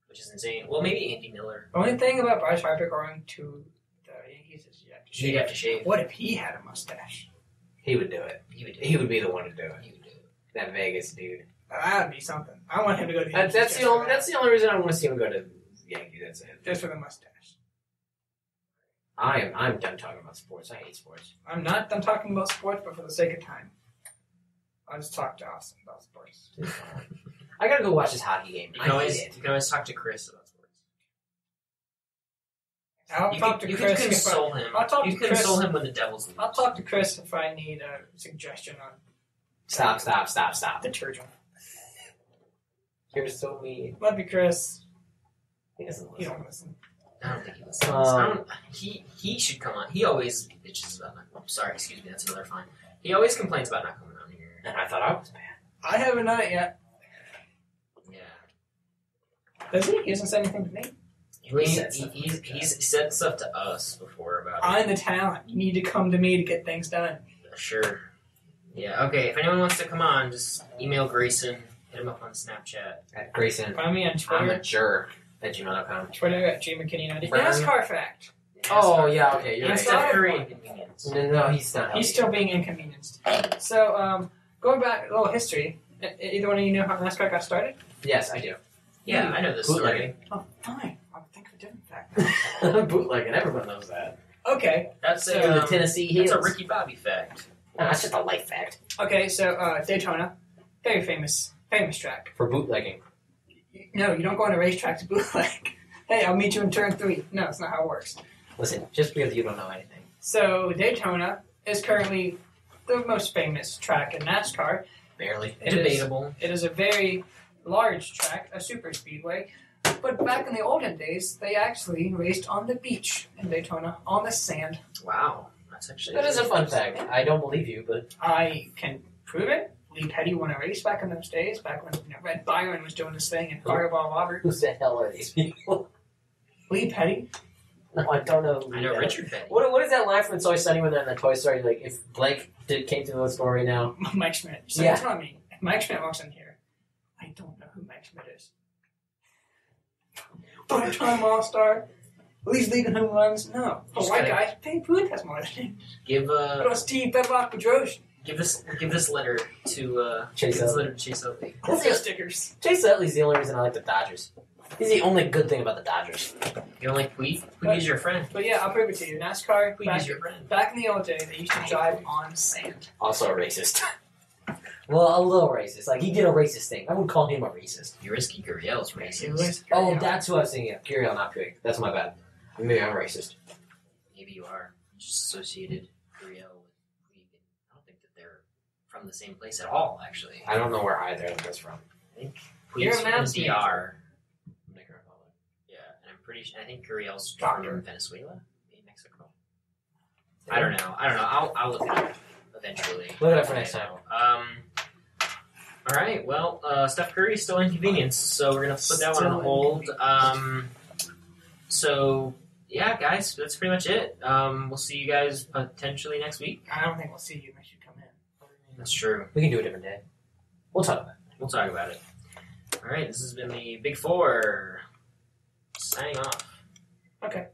Which is insane. Well, maybe Andy Miller. The only thing about Bryce Harper going to the Yankees is you have to shave. He'd have to shave. What if he had a mustache? He would do it. He would be the one to do it. He would do it. That Vegas dude. That would be something. I want him to go to the Yankees. That's the only reason I want to see him go to the Yankees. That's it. Just for the mustache. I'm done talking about sports. I hate sports. I'm not done talking about sports, but for the sake of time, I'll just talk to Austin about sports. I gotta go watch this hockey game. You can always talk to Chris about sports. I'll talk to Chris. You can console him. I'll talk you to can Chris. console him when the Devils lose. I'll talk to Chris if I need a suggestion on Stop. detergent. You're so mean. Love you, Chris. He doesn't You listen. don't listen. I don't think he listens. He should come on. He always bitches about not. Oh, sorry, excuse me. That's another fine. He always complains about not coming on here. And I thought I was bad. I haven't done it yet. Yeah. Does he? He hasn't said anything to me. He's said stuff to us before about it. I'm the talent. You need to come to me to get things done. Sure. Yeah, okay. If anyone wants to come on, just email Grayson. Hit him up on Snapchat. At Grayson, Find me on I'm Twitter. a jerk at gmail.com. Twitter at gmckinney90. Fern. NASCAR fact. Oh, yeah, okay, you're And right. Steph Curry inconvenience. No, he's not. He's still being inconvenienced. So, going back a little history. Either one of you know how NASCAR got started? Yes, I do. Yeah, I know this story. Bootlegging. Oh, fine. I'll think of a different fact. Bootlegging. Everyone knows that. Okay. That's Through the Tennessee That's Hills. a Ricky Bobby fact. No, that's just a life fact. Okay, so Daytona. Very famous track. For bootlegging. No, you don't go on a racetrack to bootleg. Hey, I'll meet you in turn 3. No, that's not how it works. Listen, just because you don't know anything. So Daytona is currently the most famous track in NASCAR. Barely. Debatable. It is a very large track, a super speedway. But back in the olden days, they actually raced on the beach in Daytona, on the sand. Wow. That's actually... That is a fun fact. I don't believe you, but... I can prove it. Lee Petty won a race back in those days, back when Red Byron was doing this thing and Fireball Robert. Who the hell are these people? Lee Petty? No, I don't know. Who I know that is. Richard Petty. What is that line from Toy Story when they're in the Toy Story? Like, if Blake came to the story now. Mike Schmidt. So Yeah. you're telling me, if Mike Schmidt walks in here, I don't know who Mike Schmidt is. 5-time All-Star? He's leading home runs? No. A Just white gotta- guy? Babe Ruth has more than him. Give What about Steve Bedrock Bedrosian? give this letter to Chase give this Utley. letter to Chase Utley. Corporate stickers. Chase Utley's the only reason I like the Dodgers. He's the only good thing about the Dodgers. You don't like Puig? Puig is your friend. But yeah, I'll prove it to you. NASCAR, Puig is your friend. back in the old days, they used to drive on sand. Also a racist. Well, a little racist. Like, he did a racist thing. I would call him a racist. Yurisky Gurriel's racist. It was Oh, crazy. that's who I was thinking of. Kirill, not Puig. That's my bad. Maybe I'm racist. Maybe you are. You just associated Gurriel with Puig. I don't think that they're from the same place at all, actually. I don't know where either of them is from. You're Puig's a from math the DR. Dominican Republic. Yeah, and I'm pretty sure, I think Gurriel's Doctor. from Venezuela, maybe Mexico. I don't know. I'll look it up eventually. Look it up for next time. All right. Well, Steph Curry's still inconvenienced, so we're gonna put that one on hold. So yeah, guys, that's pretty much it. We'll see you guys potentially next week. I don't think we'll see you unless you come in. That's true. We can do a different day. We'll talk about it. We'll talk about it. All right. This has been the Big Four. Signing off. Okay.